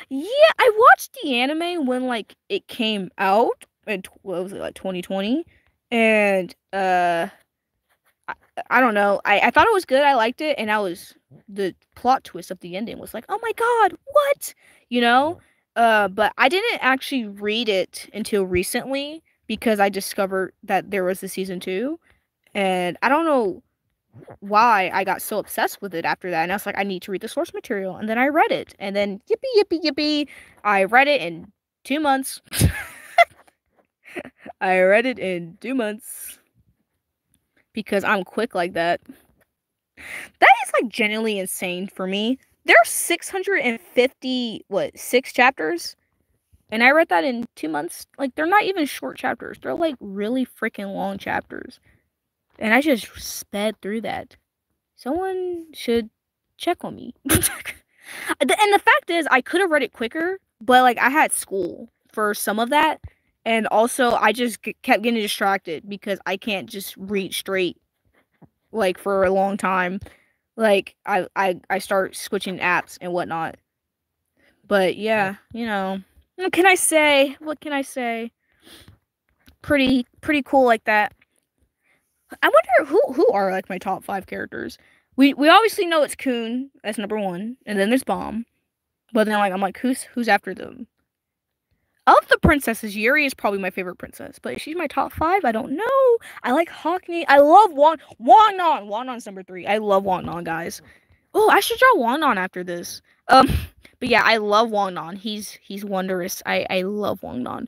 A: Yeah, I watched the anime when like it came out in what was it, like 2020. And I don't know. I thought it was good. I liked it, and the plot twist of the ending was like, oh my god, what? You know? But I didn't actually read it until recently because I discovered that there was a season 2, and I don't know why I got so obsessed with it after that. And I was like, I need to read the source material, and then I read it, and then yippee yippee yippee, I read it in 2 months. I read it in 2 months because I'm quick like that. That is like genuinely insane for me. There are 650 6 chapters, and I read that in 2 months. Like, they're not even short chapters. They're like really freaking long chapters. And I just sped through that. Someone should check on me. And the fact is, I could have read it quicker, but like I had school for some of that, and also I just kept getting distracted because I can't just read straight like for a long time. Like I start switching apps and whatnot. But yeah, you know, what can I say? What can I say? Pretty cool like that. I wonder who are like my top 5 characters. We obviously know it's Kun as number 1, and then there's Bomb. But then like I'm like, who's after them? Of the princesses, Yuri is probably my favorite princess, but she's my top 5. I don't know. I like Hockney. I love Wangnan. Wangnan's number 3. I love Wangnan, guys. Oh, I should draw Wangnan after this. But yeah, I love Wangnan. He's wondrous. I love Wangnan.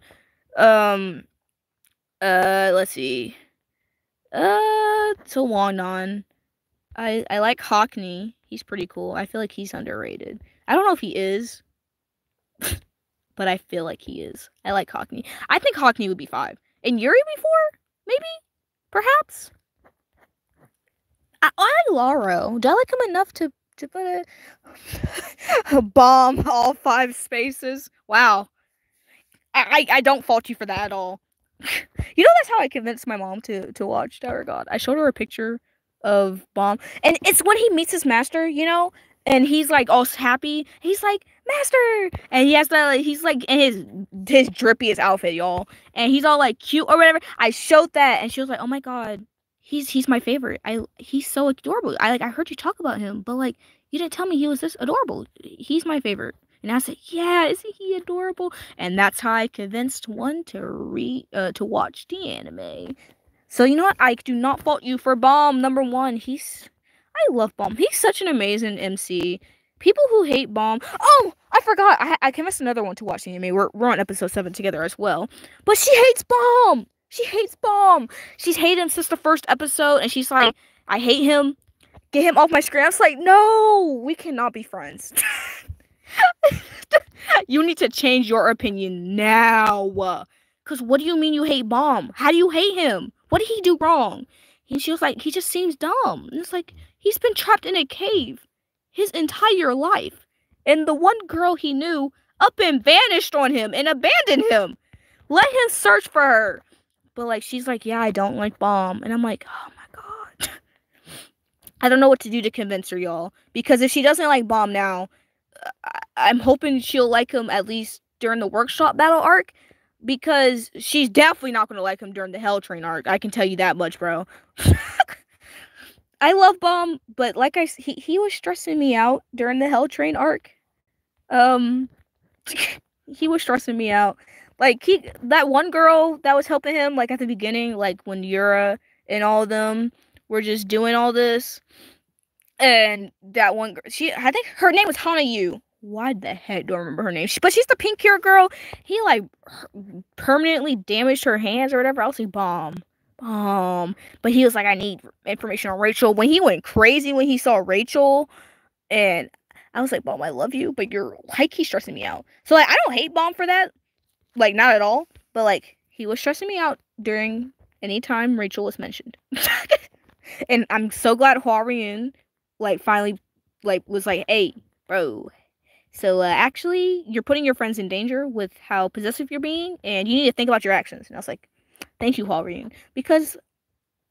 A: Let's see. So Wangnan. I like Hockney. He's pretty cool. I feel like he's underrated. I don't know if he is, but I feel like he is. I like Hockney. I think Hockney would be 5. And Yuri would be 4? Maybe? Perhaps? I like Laro. Do I like him enough to put a bomb all 5 spaces? Wow. I don't fault you for that at all. You know, that's how I convinced my mom to watch Tower of God. I showed her a picture of Bomb, and it's when he meets his master, you know, and he's like all happy. He's like, master, and he has that, like, he's like in his drippiest outfit, y'all, and he's all like cute or whatever. I showed that, and she was like, oh my god, he's my favorite. He's so adorable. I heard you talk about him, but like you didn't tell me he was this adorable. He's my favorite. And I said, yeah, isn't he adorable? And that's how I convinced one to watch the anime. So you know what? I do not fault you for Bomb number one. I love Bomb. He's such an amazing MC. People who hate Bomb. Oh, I forgot. I convinced another one to watch the anime. We're on episode 7 together as well. But she hates Bomb. She hates Bomb. She's hated him since the first episode, and she's like, I hate him. Get him off my screen. I was like, no, we cannot be friends. You need to change your opinion now. Because what do you mean you hate Bomb? How do you hate him? What did he do wrong? And she was like, he just seems dumb. And it's like, he's been trapped in a cave his entire life. And the one girl he knew up and vanished on him and abandoned him. Let him search for her. But like, she's like, yeah, I don't like Bomb. And I'm like, oh my God. I don't know what to do to convince her, y'all. Because if she doesn't like Bomb now, I'm hoping she'll like him at least during the workshop battle arc. Because she's definitely not going to like him during the Hell Train arc. I can tell you that much, bro. I love Bomb, but like he was stressing me out during the Hell Train arc. He was stressing me out. Like, that one girl that was helping him, like, at the beginning, like, when Yura and all of them were just doing all this. And that one girl, I think her name was Hanayu. Why the heck do I remember her name? But she's the pink hair girl. He like permanently damaged her hands or whatever. I was like, Bomb. But he was like, I need information on Rachel. When he went crazy when he saw Rachel, and I was like, Bomb, I love you, but you're high-key stressing me out. So like, I don't hate Bomb for that, like, not at all. But like, he was stressing me out during any time Rachel was mentioned. And I'm so glad Hwaryun like finally like was like, hey, bro. So, actually, you're putting your friends in danger with how possessive you're being, and you need to think about your actions. And I was like, thank you, Hwaryun. Because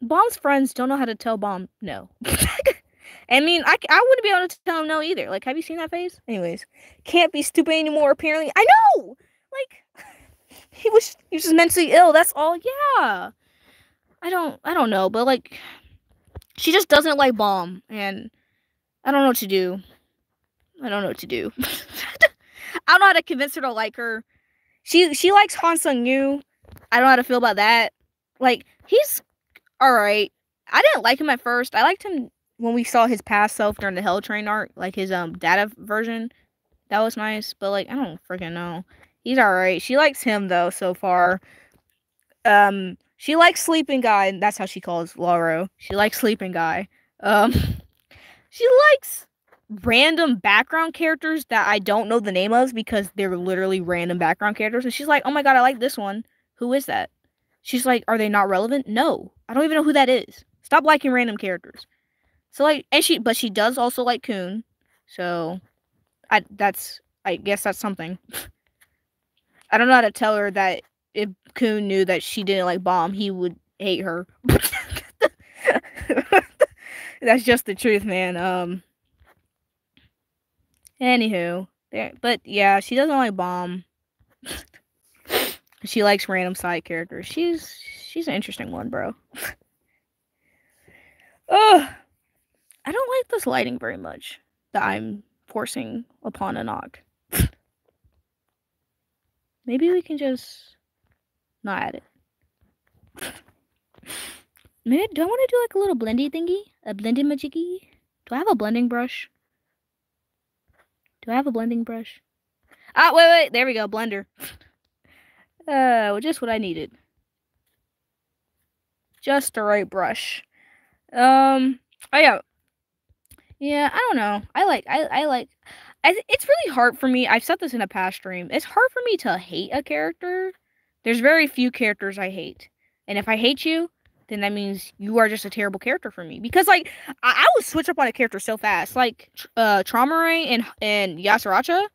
A: Bomb's friends don't know how to tell Bomb no. I mean, I wouldn't be able to tell him no either. Like, have you seen that face? Anyways, can't be stupid anymore, apparently. I know! Like, he was just mentally ill, that's all, yeah. I don't know, but, like, she just doesn't like Bomb, and I don't know what to do. I don't know how to convince her to like her. She likes Han Sung-yu. I don't know how to feel about that. Like, he's alright. I didn't like him at first. I liked him when we saw his past self during the Hell Train arc. Like, his data version. That was nice. But, like, I don't freaking know. He's alright. She likes him, though, so far. She likes Sleeping Guy. And that's how she calls Lauro. She likes Sleeping Guy. She likes random background characters that I don't know the name of because they're literally random background characters. And she's like, oh my God, I like this one. Who is that? She's like, are they not relevant? No. I don't even know who that is. Stop liking random characters. So like, but she does also like Kun. So I guess that's something. I don't know how to tell her that if Kun knew that she didn't like Bomb, he would hate her. That's just the truth, man. Anywho, but yeah, she doesn't like Bomb. She likes random side characters. She's an interesting one, bro. Ugh. I don't like this lighting very much that I'm forcing upon Anog. Maybe we can just not add it. Maybe, do I want to do like a little blendy thingy? A blending majiggy? Do I have a blending brush? Do I have a blending brush? Ah, wait, there we go, blender. Just what I needed. Just the right brush. Oh yeah. Yeah, I don't know. It's really hard for me. I've said this in a past stream. It's hard for me to hate a character. There's very few characters I hate. And if I hate you, then that means you are just a terrible character for me. Because, like, I would switch up on a character so fast. Like, Traumarine and Yasuracha.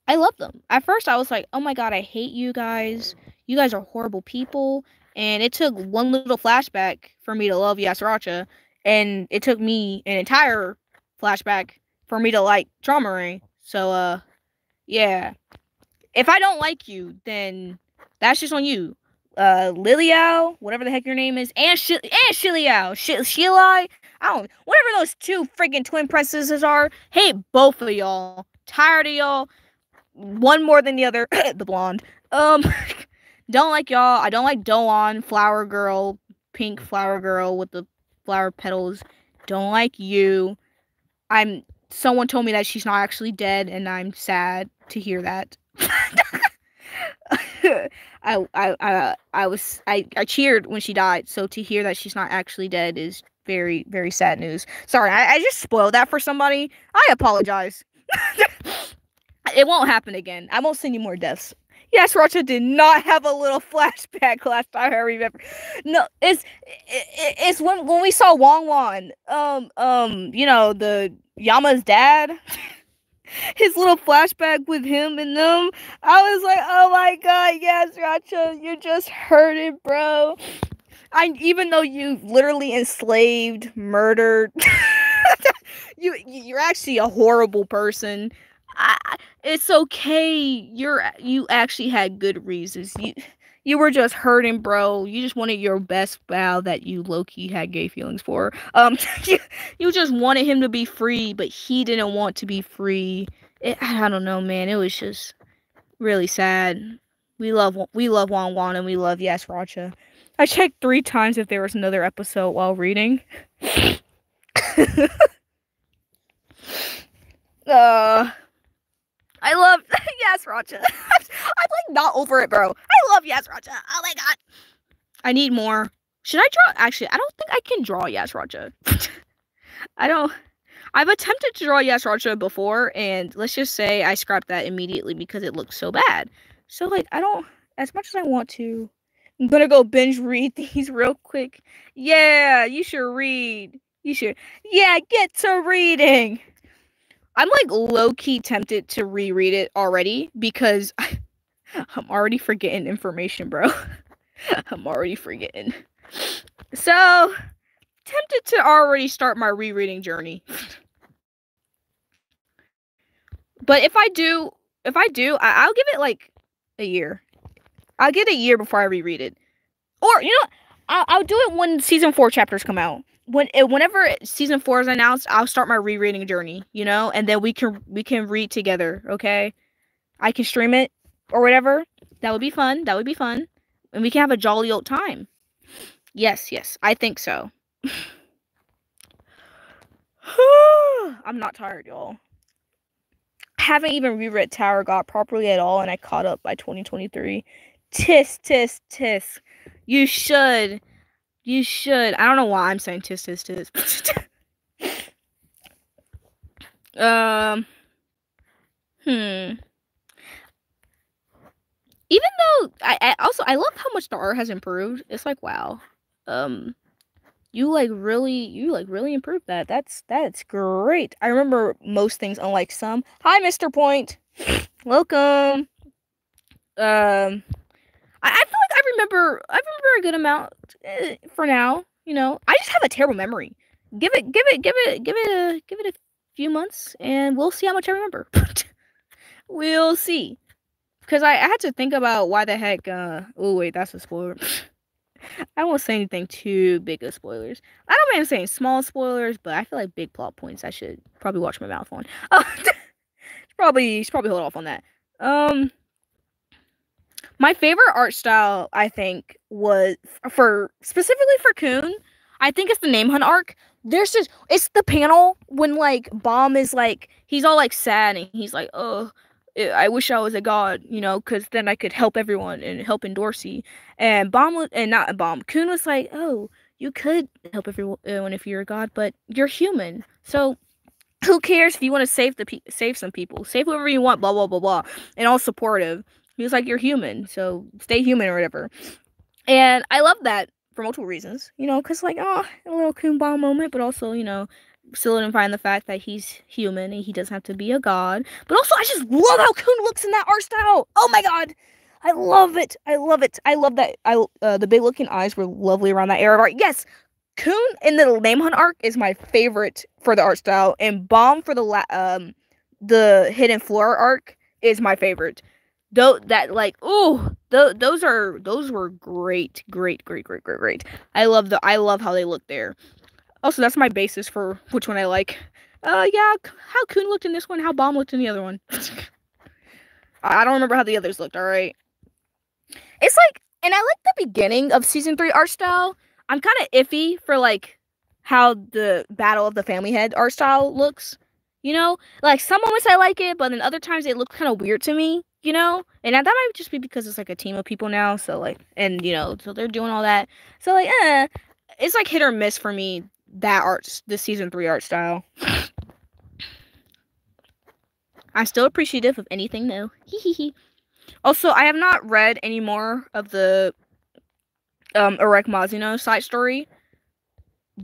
A: I love them. At first, I was like, oh my God, I hate you guys. You guys are horrible people. And it took one little flashback for me to love Yasuracha. And it took me an entire flashback for me to like Traumarine. So, yeah. If I don't like you, then that's just on you. Liliao, whatever the heck your name is, and Shiliao. Shilai, whatever those two freaking twin princesses are. Hate both of y'all. Tired of y'all. One more than the other. The blonde. Don't like y'all. I don't like Doan, flower girl, pink flower girl with the flower petals. Don't like you. Someone told me that she's not actually dead, and I'm sad to hear that. I cheered when she died, so to hear that she's not actually dead is very, very sad news. Sorry, I just spoiled that for somebody. I apologize. It won't happen again. I won't send you more deaths. Yes, Rocha did not have a little flashback last time I remember. No, it's when we saw Wong Wan, the Yama's dad, his little flashback with him and them. I was like, oh my god, yes, Rocha, you just heard it, bro. Even though you literally enslaved, murdered, you're actually a horrible person. It's okay. You actually had good reasons. You were just hurting, bro. You just wanted your best pal that you low-key had gay feelings for. You just wanted him to be free, but he didn't want to be free. I don't know, man. It was just really sad. We love Wong Wan and we love Yes Racha. I checked 3 times if there was another episode while reading. I love Yes Racha. I'm like not over it, bro. I love Yes Racha. Oh my god. I need more. Should I draw? Actually, I don't think I can draw Yes Racha. I've attempted to draw Yes Racha before, and let's just say I scrapped that immediately because it looks so bad. So like I don't, as much as I want to, I'm gonna go binge read these real quick. Yeah, you should read. You should. Yeah, get to reading. I'm like low-key tempted to reread it already because I'm already forgetting information, bro. I'm already forgetting. So, tempted to already start my rereading journey. But if I do, I'll give it like a year. I'll get a year before I reread it. Or, you know, I'll do it when season 4 chapters come out. Whenever season 4 is announced, I'll start my rereading journey, you know, and then we can read together, okay? I can stream it or whatever. That would be fun. That would be fun. And we can have a jolly old time. Yes, I think so. I'm not tired, y'all. I haven't even reread Tower of God properly at all, and I caught up by 2023. Tis. You should. I don't know why I'm saying tis. Even though I love how much the art has improved. It's like, wow. You really improved that. That's great. I remember most things, unlike some. Hi, Mr. Point. Welcome. I feel like I remember a good amount for now. You know, I just have a terrible memory. Give it a few months, and we'll see how much I remember. We'll see, because I had to think about why the heck. Oh wait, that's a spoiler. I won't say anything too big of spoilers. I don't mind saying small spoilers, but I feel like big plot points I should probably watch my mouth on. Probably hold off on that. My favorite art style, I think, was specifically for Kun. I think it's the Name Hunt arc. It's the panel when like Bomb is like, he's all like sad and he's like, oh, I wish I was a god, you know, because then I could help everyone and help Dorsey. And Kun was like, oh, you could help everyone if you're a god, but you're human, so who cares if you want to save some people, save whoever you want, blah blah blah blah, and all supportive. He was like, you're human, so stay human or whatever. And I love that for multiple reasons, you know, because like, oh, a little Kun Bomb moment, but also, you know, solidifying the fact that he's human and he doesn't have to be a god. But also, I just love how Kun looks in that art style. Oh my god, I love it. I love that. The big looking eyes were lovely around that era of art. Yes, Kun in the Name Hunt arc is my favorite for the art style, and Bomb for the Hidden Flora arc is my favorite. Those were great. I love how they look there. Also, that's my basis for which one I like. Yeah, how Kun looked in this one, how Bomb looked in the other one. I don't remember how the others looked, alright? It's like, and I like the beginning of season 3 art style. I'm kind of iffy for like how the Battle of the Family Head art style looks. You know, like some moments I like it, but then other times it looks kind of weird to me. You know, and that might just be because it's like a team of people now. So like, and you know, so they're doing all that. So like, it's like hit or miss for me. That art, the season 3 art style. I'm still appreciative of anything new. Also, I have not read any more of the Erek Mazino side story,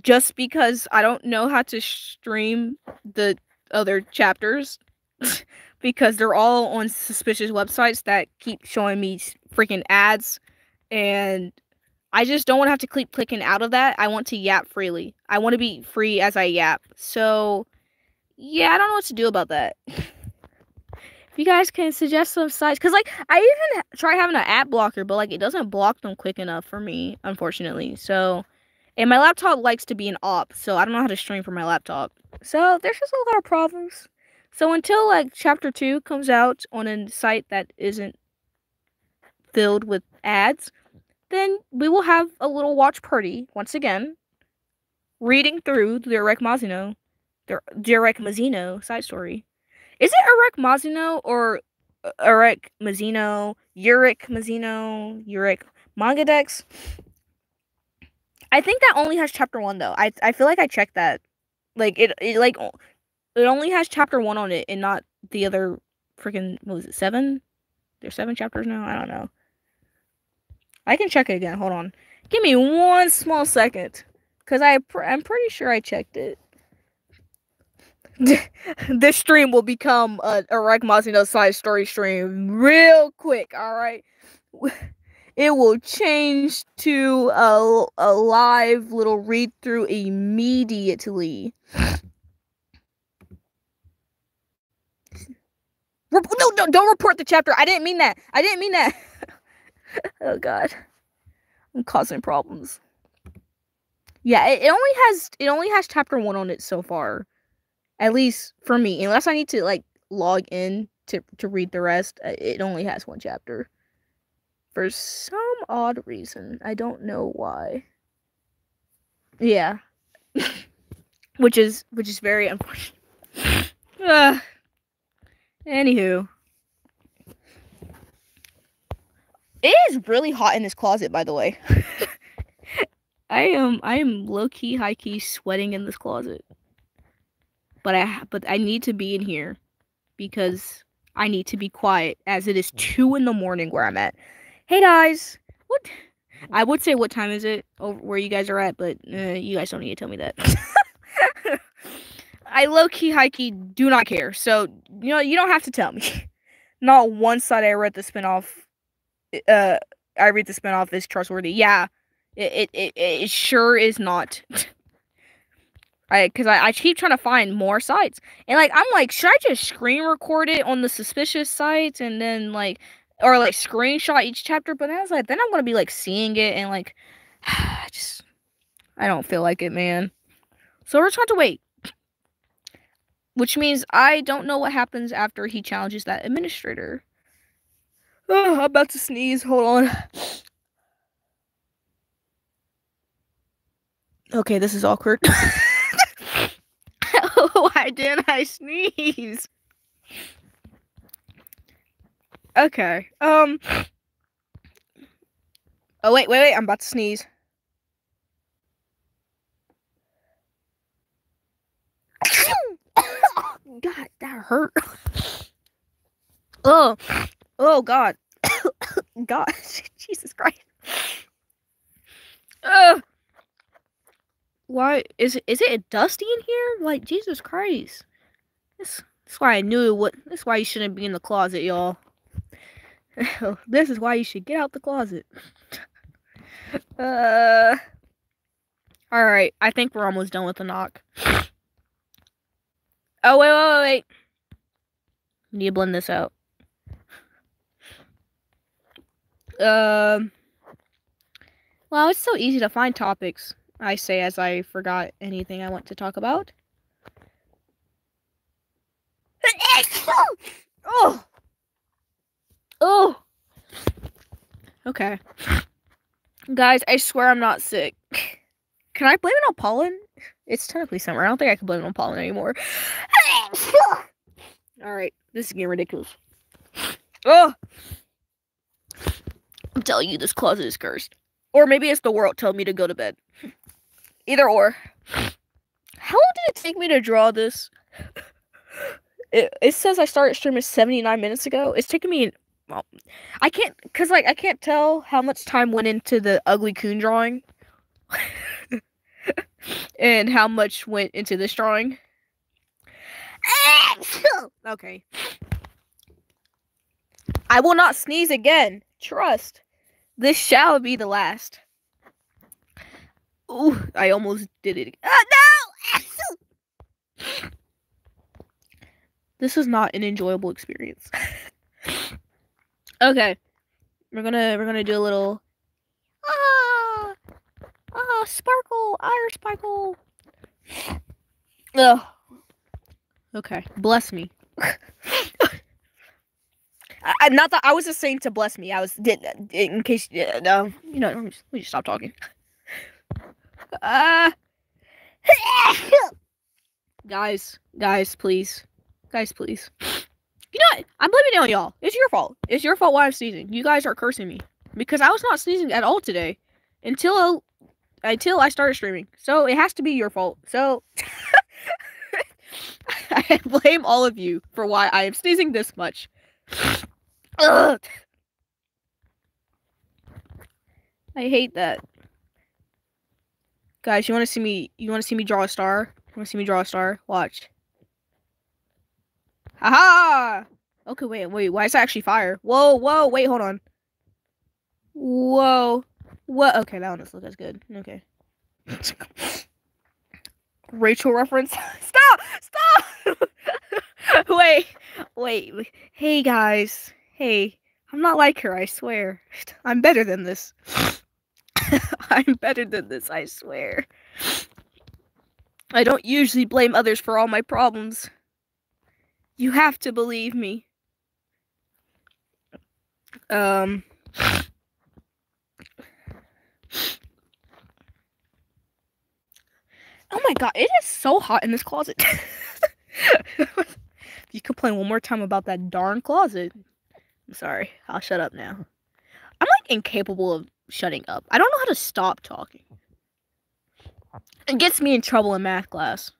A: just because I don't know how to stream the other chapters because they're all on suspicious websites that keep showing me freaking ads, and I just don't want to have to keep clicking out of that. I want to yap freely. I want to be free as I yap. So, yeah, I don't know what to do about that. If you guys can suggest some sites, because like I even try having an ad blocker, but like it doesn't block them quick enough for me, unfortunately. So, and my laptop likes to be an op, so I don't know how to stream from my laptop. So there's just a lot of problems. So until like chapter 2 comes out on a site that isn't filled with ads, then we will have a little watch party once again, reading through the Erek Mazino side story. Is it Erek Mazino or Erek Mazino, Urek Mazino, Urek Mangadex? I think that only has chapter 1 though. I feel like I checked that. Like it only has chapter 1 on it and not the other freaking, what was it, 7? There's 7 chapters now? I don't know. I can check it again. Hold on. Give me one small second. Because I'm pretty sure I checked it. This stream will become a Erek Mazino side story stream real quick, alright? It will change to a live little read through immediately. No, don't report the chapter. I didn't mean that. Oh god. I'm causing problems. Yeah, it only has chapter 1 on it so far. At least for me, unless I need to like log in to read the rest, it only has 1 chapter. For some odd reason, I don't know why. Yeah, which is very unfortunate. Anywho, it is really hot in this closet, by the way. I am low key, high key sweating in this closet. But I need to be in here because I need to be quiet, as it is 2 in the morning where I'm at. Hey guys, what? I would say what time is it over where you guys are at, but you guys don't need to tell me that. I low key, high key do not care. So you know you don't have to tell me. Not one side I read the spinoff. I read the spinoff is trustworthy. Yeah, it sure is not. Because I keep trying to find more sites. And, like, I'm like, should I just screen record it on the suspicious sites and then, like, or, like, screenshot each chapter? But I was like, then I'm going to be, like, seeing it and, like, I don't feel like it, man. So we're trying to wait. Which means I don't know what happens after he challenges that administrator. Oh, I'm about to sneeze. Hold on. Okay, this is awkward. Why didn't I sneeze? Okay. Oh, wait. I'm about to sneeze. God, that hurt. Oh, God. God, Jesus Christ. Why is it dusty in here? Like, Jesus Christ. That's why I knew that's why you shouldn't be in the closet, y'all. This is why you should get out the closet. Alright, I think we're almost done with the knock. Oh, wait. We need to blend this out. Well, it's so easy to find topics, I say as I forgot anything I want to talk about. Oh. Oh. Okay. Guys, I swear I'm not sick. Can I blame it on pollen? It's technically summer. I don't think I can blame it on pollen anymore. Alright, this is getting ridiculous. Oh! I'm telling you, this closet is cursed. Or maybe it's the world telling me to go to bed. Either or. How long did it take me to draw this? It says I started streaming 79 minutes ago. It's taking me... Well, I can't... Because, like, I can't tell how much time went into the ugly coon drawing. And how much went into this drawing. Okay. I will not sneeze again. Trust. This shall be the last. Ooh, I almost did it. No! This is not an enjoyable experience. Okay. We're gonna do a little sparkle, iron sparkle. Ugh. Okay. Bless me. Not that I was just saying to bless me. I was in case no, you know. Let me just stop talking. Guys, please, please. You know what? I'm blaming it on y'all. It's your fault. It's your fault why I'm sneezing. You guys are cursing me because I was not sneezing at all today until I started streaming. So it has to be your fault. So I blame all of you for why I am sneezing this much. Ugh. I hate that. Guys, you want to see me draw a star? You want to see me draw a star? Watch. Haha! Okay, wait. Why is that actually fire? Whoa, wait, hold on. Whoa. What? Okay, that one doesn't look as good. Okay. Rachel reference. Stop! Wait. Hey, guys. Hey. I'm not like her, I swear. I'm better than this. I'm better than this, I swear. I don't usually blame others for all my problems. You have to believe me. Oh my god, it is so hot in this closet. If you complain one more time about that darn closet, I'm sorry. I'll shut up now. I'm like incapable of shutting up. I don't know how to stop talking. It gets me in trouble in math class.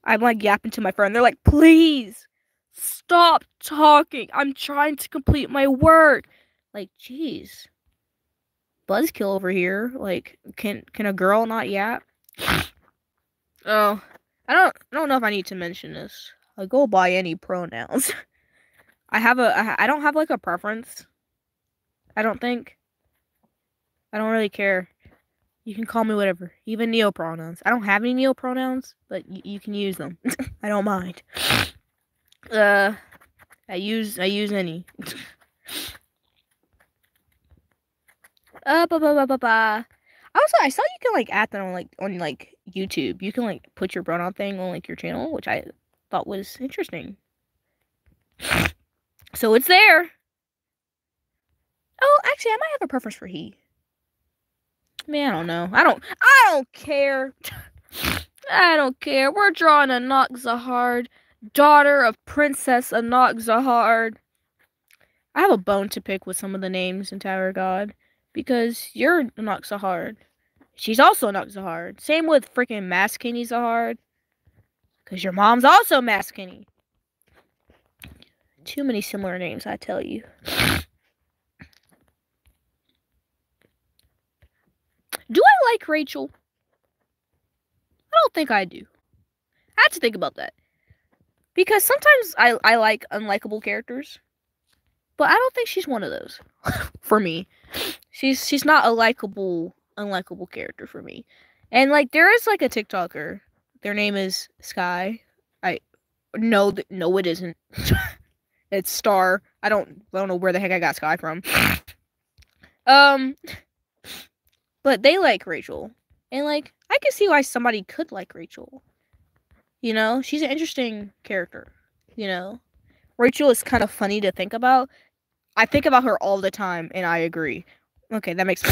A: I'm like yapping to my friend. They're like, please stop talking. I'm trying to complete my work. Like, jeez. Buzzkill over here. Like, can a girl not yap? Oh, I don't know if I need to mention this. I go by any pronouns. I don't have like a preference. I don't think. I don't really care. You can call me whatever, even neopronouns. I don't have any neopronouns, but you can use them. I don't mind. I use any. Also, I saw you can like add that on YouTube. You can like put your pronoun thing on like your channel, which I thought was interesting. So it's there. Oh, actually, I might have a preference for he. Man, I don't know. I don't care. I don't care. We're drawing Anak Zahard, daughter of Princess Anak Zahard. I have a bone to pick with some of the names in Tower of God. Because you're Anak Zahard. She's also Anak Zahard. Same with freaking Maskini Zahard. Because your mom's also Maskini. Too many similar names, I tell you. Do I like Rachel? I don't think I do. I have to think about that. Because sometimes I like unlikable characters. But I don't think she's one of those. For me. She's not a unlikable character for me. And like there is like a TikToker. Their name is Sky. No, it isn't. It's Star. I don't know where the heck I got Sky from. But they like Rachel. And like I can see why somebody could like Rachel. You know, she's an interesting character. You know, Rachel is kind of funny to think about. I think about her all the time, and I agree. Okay, that makes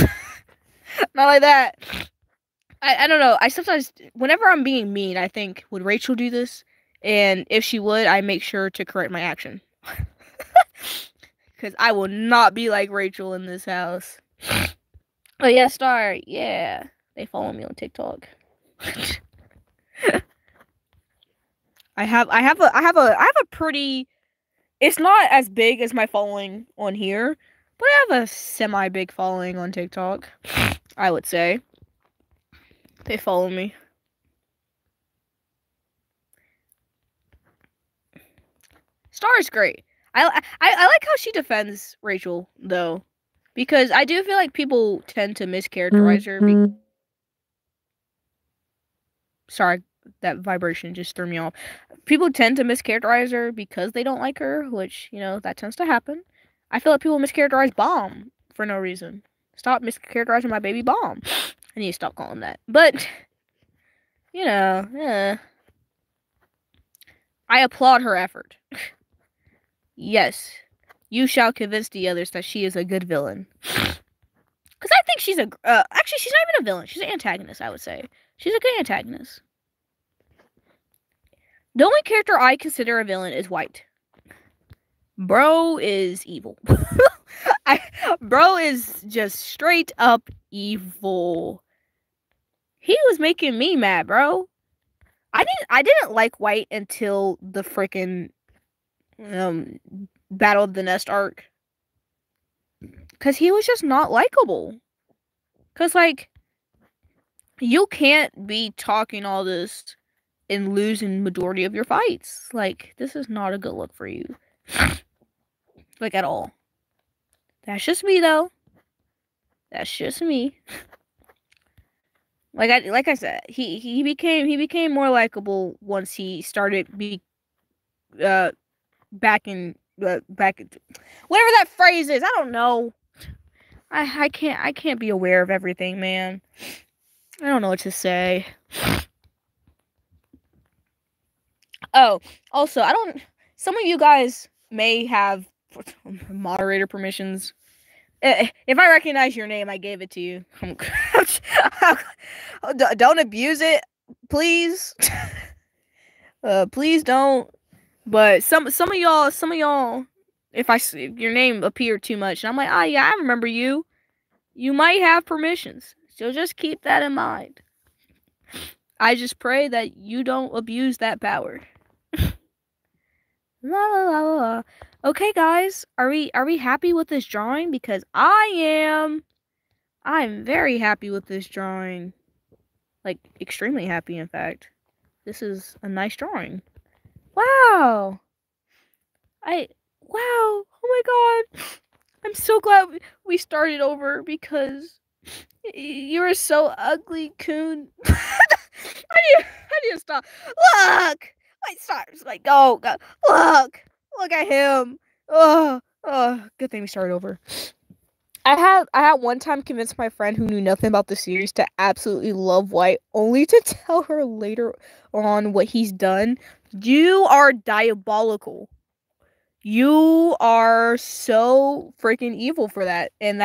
A: not like that. I don't know. I sometimes, whenever I'm being mean, I think, would Rachel do this? And if she would, I make sure to correct my action. Because I will not be like Rachel in this house. Oh yeah, Star. Yeah, they follow me on TikTok. I have a pretty. It's not as big as my following on here, but I have a semi-big following on TikTok. I would say they follow me. Star is great. I like how she defends Rachel though, because I do feel like people tend to mischaracterize her. Sorry, that vibration just threw me off. People tend to mischaracterize her because they don't like her, which, you know, that tends to happen. I feel like people mischaracterize Bomb for no reason. Stop mischaracterizing my baby Bomb. I need to stop calling that. But, you know, yeah. I applaud her effort. Yes, you shall convince the others that she is a good villain. Because I think she's a... actually, she's not even a villain. She's an antagonist, I would say. She's a good antagonist. The only character I consider a villain is White. Bro is evil. Bro is just straight up evil. He was making me mad, bro. I didn't like White until the freaking Battle of the Nest arc. Cause he was just not likable. Cause like you can't be talking all this and losing majority of your fights. Like, this is not a good look for you. Like, at all. That's just me, though. That's just me. Like I said, he became more likable once he started back whatever that phrase is. I don't know. I can't be aware of everything, man. I don't know what to say. Oh, also, I don't. Some of you guys may have moderator permissions. If I recognize your name, I gave it to you. Don't abuse it, please. Please don't. But some of y'all, if your name appeared too much, and I'm like, yeah, I remember you. You might have permissions, so just keep that in mind. I just pray that you don't abuse that power. La la la la. Okay, guys, are we happy with this drawing? Because I am. I'm very happy with this drawing. Like, extremely happy, in fact. This is a nice drawing. Wow. Wow. Oh my god. I'm so glad we started over because you were so ugly, Coon. I need to stop. Look! Wait, stop. Like, go. Look at him. Oh, good thing we started over. I had one time convinced my friend who knew nothing about the series to absolutely love White, only to tell her later on what he's done. You are diabolical. You are so freaking evil for that. And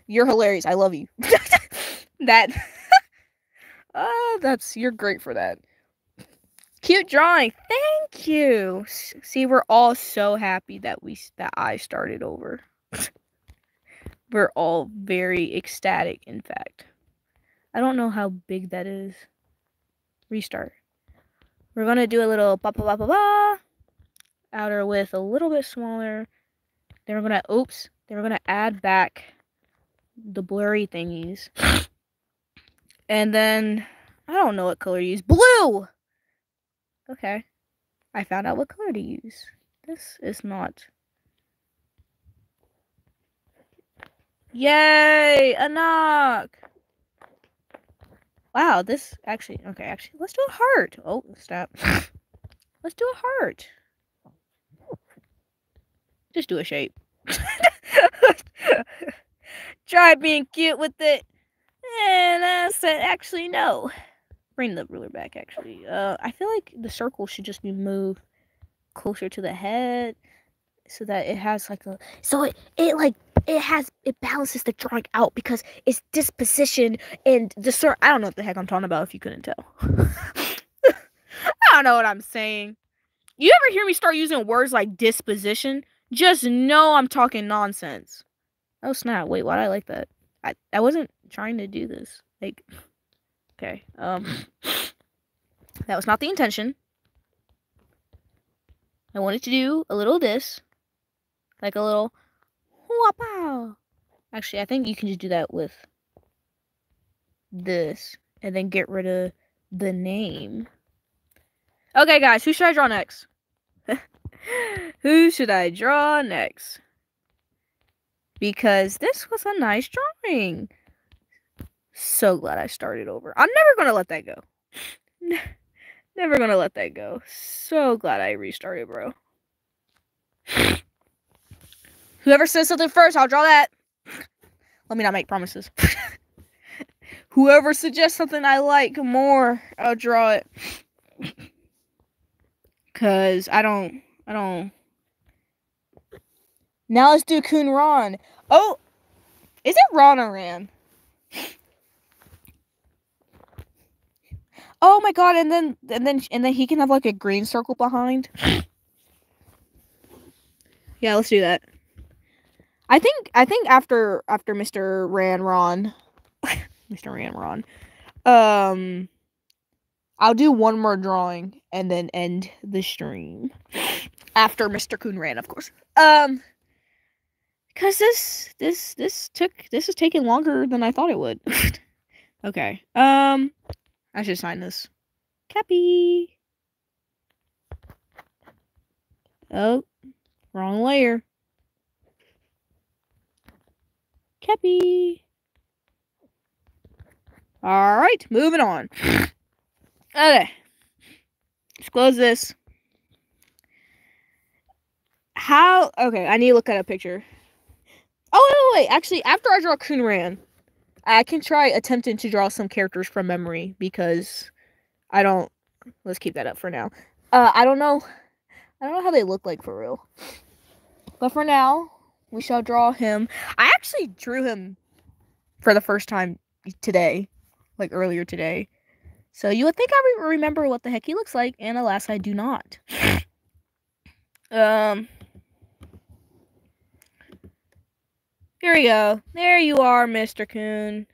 A: you're hilarious. I love you. You're great for that. Cute drawing. Thank you. See, we're all so happy that I started over. We're all very ecstatic, in fact. I don't know how big that is. Restart. We're gonna do a little ba-ba-ba-ba-ba. Outer width a little bit smaller. Then we're gonna add back the blurry thingies. And then, I don't know what color to use. Blue! Okay. I found out what color to use. This is not... Yay! A knock! Wow, this actually... Okay, actually, let's do a heart. Oh, stop. Let's do a heart. Just do a shape. Try being cute with it. And I said, actually, no. bring the ruler back, actually. I feel like the circle should just be moved closer to the head so that it has like a... So it balances the drawing out because it's disposition and the I don't know what the heck I'm talking about if you couldn't tell. I don't know what I'm saying. You ever hear me start using words like disposition? Just know I'm talking nonsense. Oh snap, wait, why did I like that? I wasn't trying to do this. Like, okay, that was not the intention. I wanted to do a little this. Like a little whoop-pow. Actually, I think you can just do that with this and then get rid of the name. Okay, guys, who should I draw next? Who should I draw next? Because this was a nice drawing. So glad I started over. I'm never going to let that go. Never going to let that go. So glad I restarted, bro. Whoever says something first, I'll draw that. Let me not make promises. Whoever suggests something I like more, I'll draw it. Cause I don't. Now let's do Kun Ron. Oh, is it Ron or Ran? Oh my god! And then he can have like a green circle behind. Yeah, let's do that. I think after Mr. Ron, Mr. Ron, I'll do one more drawing and then end the stream after Mr. Kun Ran, of course. Cause this is taking longer than I thought it would. Okay. I should sign this. Cappy. Oh, wrong layer. Cappy. All right, moving on. Okay. Let's close this. Okay, I need to look at a picture. Oh, wait. Actually, after I draw Kun Ran, I can try attempting to draw some characters from memory because I don't... Let's keep that up for now. I don't know how they look like for real. But for now, we shall draw him. I actually drew him for the first time today. Like earlier today. So you would think I remember what the heck he looks like, and alas, I do not. Here we go. There you are, Mr. Kun.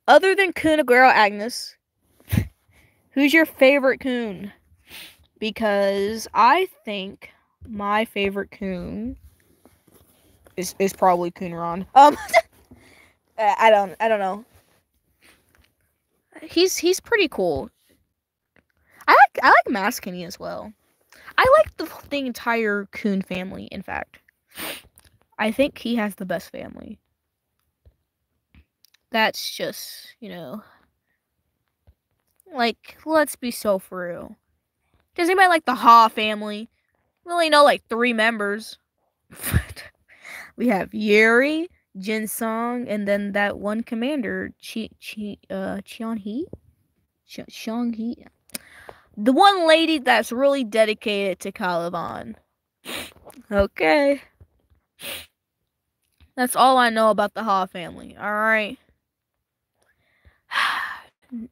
A: Other than Kun Aguero Agnes, who's your favorite Kun? Because I think my favorite Kun is probably Kun Ron. I don't know. He's pretty cool. I like Maskenny as well. I like the entire Kun family, in fact. I think he has the best family. That's just, like, let's be so for real. Does anybody like the Ha family? We only know like 3 members. We have Yuri, Jin Song, and then that one commander, Xiang He. The one lady that's really dedicated to Caliban. Okay. That's all I know about the Ha family. Alright.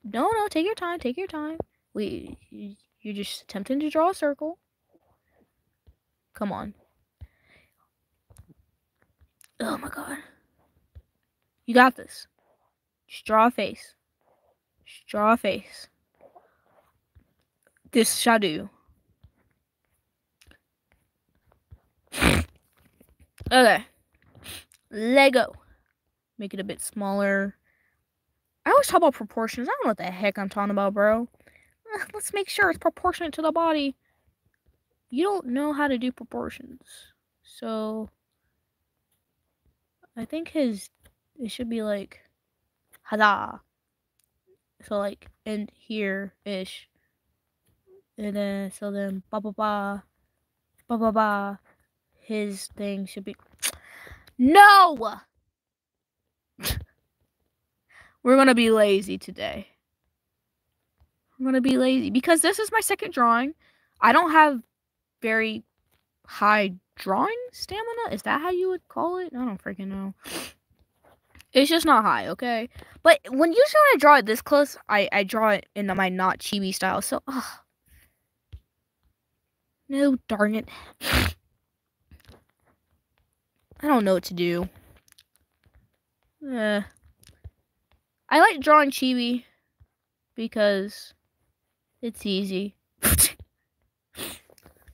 A: No, take your time. Take your time. You're just attempting to draw a circle. Come on. Oh my god. You got this. Just draw a face. Just draw a face. This shall do. Okay. Lego. Make it a bit smaller. I always talk about proportions. I don't know what the heck I'm talking about, bro. Let's make sure it's proportionate to the body. You don't know how to do proportions. So, I think it should be like, hada. So like, and here-ish. And then, ba-ba-ba. Ba-ba-ba. His thing should be... No! We're gonna be lazy today. I'm gonna be lazy because this is my second drawing. I don't have very high drawing stamina. Is that how you would call it? I don't freaking know. It's just not high, okay? But when usually when I draw it this close, I draw it in my not chibi style. So, no, darn it. I don't know what to do. I like drawing chibi because it's easy.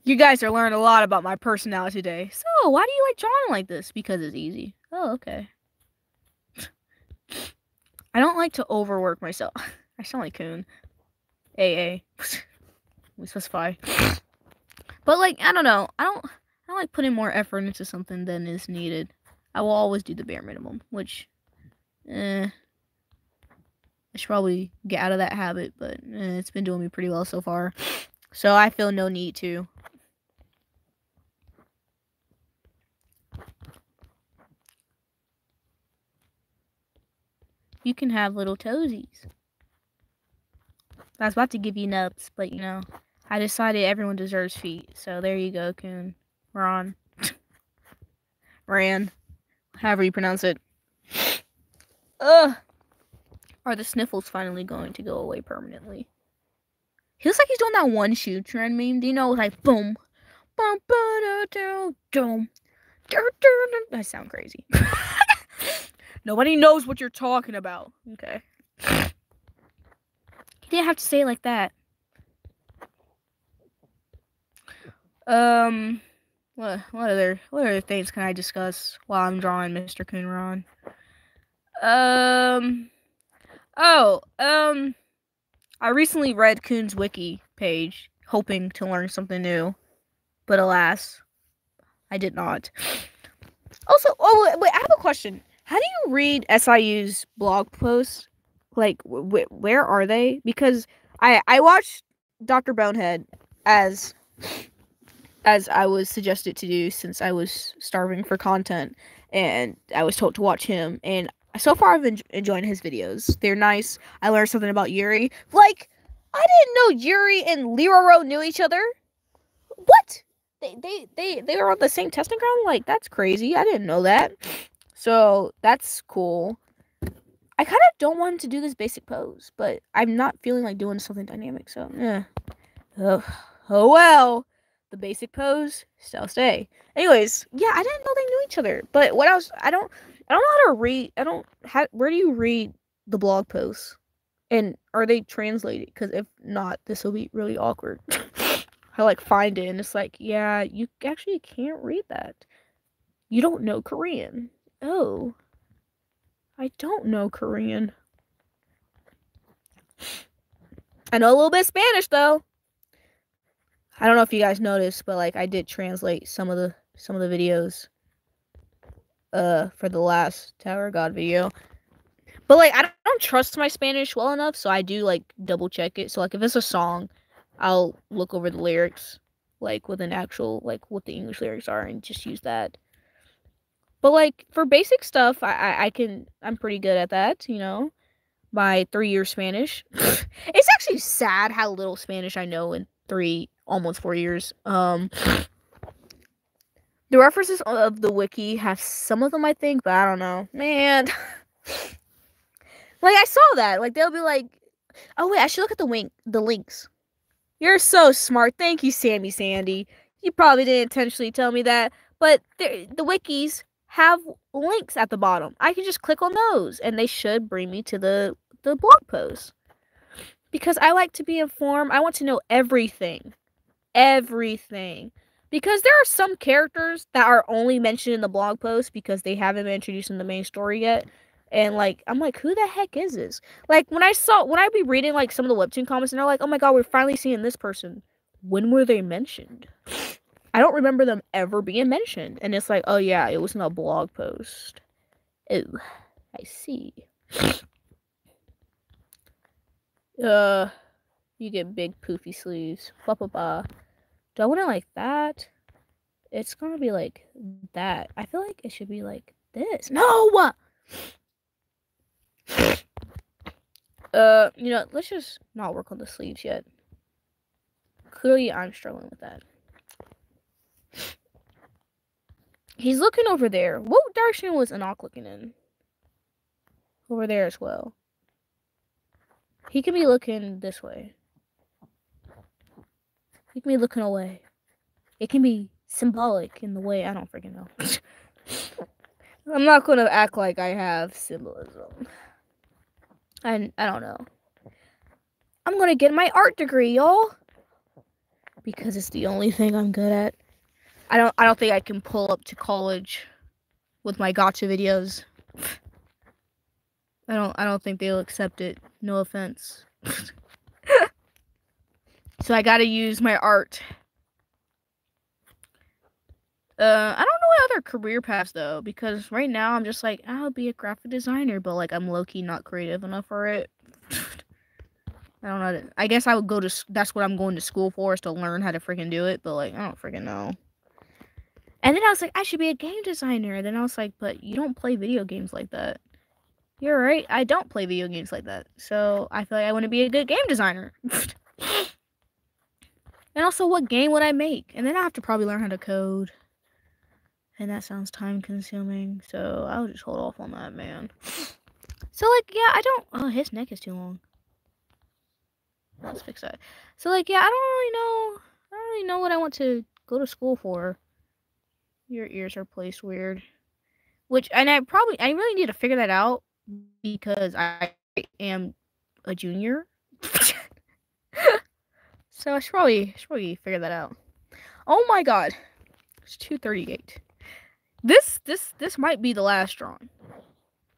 A: You guys are learning a lot about my personality today. So, why do you like drawing like this? Because it's easy. Oh, okay. I don't like to overwork myself. I sound like Coon. AA. We specify. But like, I don't know. I don't like putting more effort into something than is needed. I will always do the bare minimum, which I should probably get out of that habit, but it's been doing me pretty well so far. So I feel no need to. You can have little toesies. I was about to give you nubs, but you know, I decided everyone deserves feet. So there you go, Coon. Ron. Ran. However you pronounce it. Are the sniffles finally going to go away permanently? He looks like he's doing that one shoe trend meme. Do you know, like, boom. Boom, boom, boom. I sound crazy. Nobody knows what you're talking about. Okay. You didn't have to say it like that. What other things can I discuss while I'm drawing Mr. Coonron? I recently read Coon's wiki page, hoping to learn something new, but alas, I did not. Also, wait, I have a question. How do you read SIU's blog posts? Like, where are they? Because I watched Dr. Bonehead as I was suggested to do since I was starving for content, and I was told to watch him, and so far I've been enjoying his videos. They're nice. I learned something about Yuri. Like, I didn't know Yuri and Liroro knew each other. What? They were on the same testing ground? Like, that's crazy. I didn't know that. So, that's cool. I kind of don't want to do this basic pose, but I'm not feeling like doing something dynamic, so, yeah. Oh well. The basic pose, still stay. Anyways, yeah, I didn't know they knew each other. But what else? I don't know how to read. Where do you read the blog posts? And are they translated? Because if not, this will be really awkward. I like find it and it's like, yeah, you actually can't read that. You don't know Korean. Oh. I don't know Korean. I know a little bit of Spanish though. I don't know if you guys noticed, but like I did translate some of the videos for the last Tower of God video. But like I don't trust my Spanish well enough, so I do like double check it. So like if it's a song, I'll look over the lyrics like with an actual like what the English lyrics are and just use that. But like for basic stuff, I'm pretty good at that, you know. My 3-year Spanish. It's actually sad how little Spanish I know in almost 4 years. The references of the wiki have some of them, I think, but I don't know. Man. Like, I saw that. Like, they'll be like, oh, wait, I should look at the links. You're so smart. Thank you, Sammy Sandy. You probably didn't intentionally tell me that, but the wikis have links at the bottom. I can just click on those, and they should bring me to the blog post. Because I like to be informed. I want to know everything. Everything. Because there are some characters that are only mentioned in the blog post because they haven't been introduced in the main story yet. And like, I'm like, who the heck is this? Like, when I be reading like some of the webtoon comments and they're like, oh my god, we're finally seeing this person. When were they mentioned? I don't remember them ever being mentioned. And it's like, oh yeah, it was in a blog post. Oh, I see. You get big poofy sleeves. Ba ba ba. Do I want it like that? It's gonna be like that. I feel like it should be like this. No! let's just not work on the sleeves yet. Clearly, I'm struggling with that. He's looking over there. What direction was Enoch looking in? Over there as well. He could be looking this way. He can be looking away. It can be symbolic in the way. I don't freaking know. I'm not gonna act like I have symbolism. I don't know. I'm gonna get my art degree, y'all, because it's the only thing I'm good at. I don't think I can pull up to college with my gotcha videos. I don't think they'll accept it. No offense. So I gotta use my art. I don't know what other career paths though, because right now I'm just like, I'll be a graphic designer, but like I'm low-key not creative enough for it. I don't know. I guess I would go to. That's what I'm going to school for, is to learn how to freaking do it. But like, I don't freaking know. And then I was like, I should be a game designer. And then I was like, but you don't play video games like that. You're right. I don't play video games like that. So I feel like I want to be a good game designer. And also, what game would I make? And then I have to probably learn how to code. And that sounds time consuming. So I'll just hold off on that, man. So like, yeah, I don't. Oh, his neck is too long. Let's fix that. So like, yeah, I don't really know what I want to go to school for. Your ears are placed weird. And I really need to figure that out because I am a junior. So I should probably figure that out. Oh my god. It's 2:38. This might be the last drawing.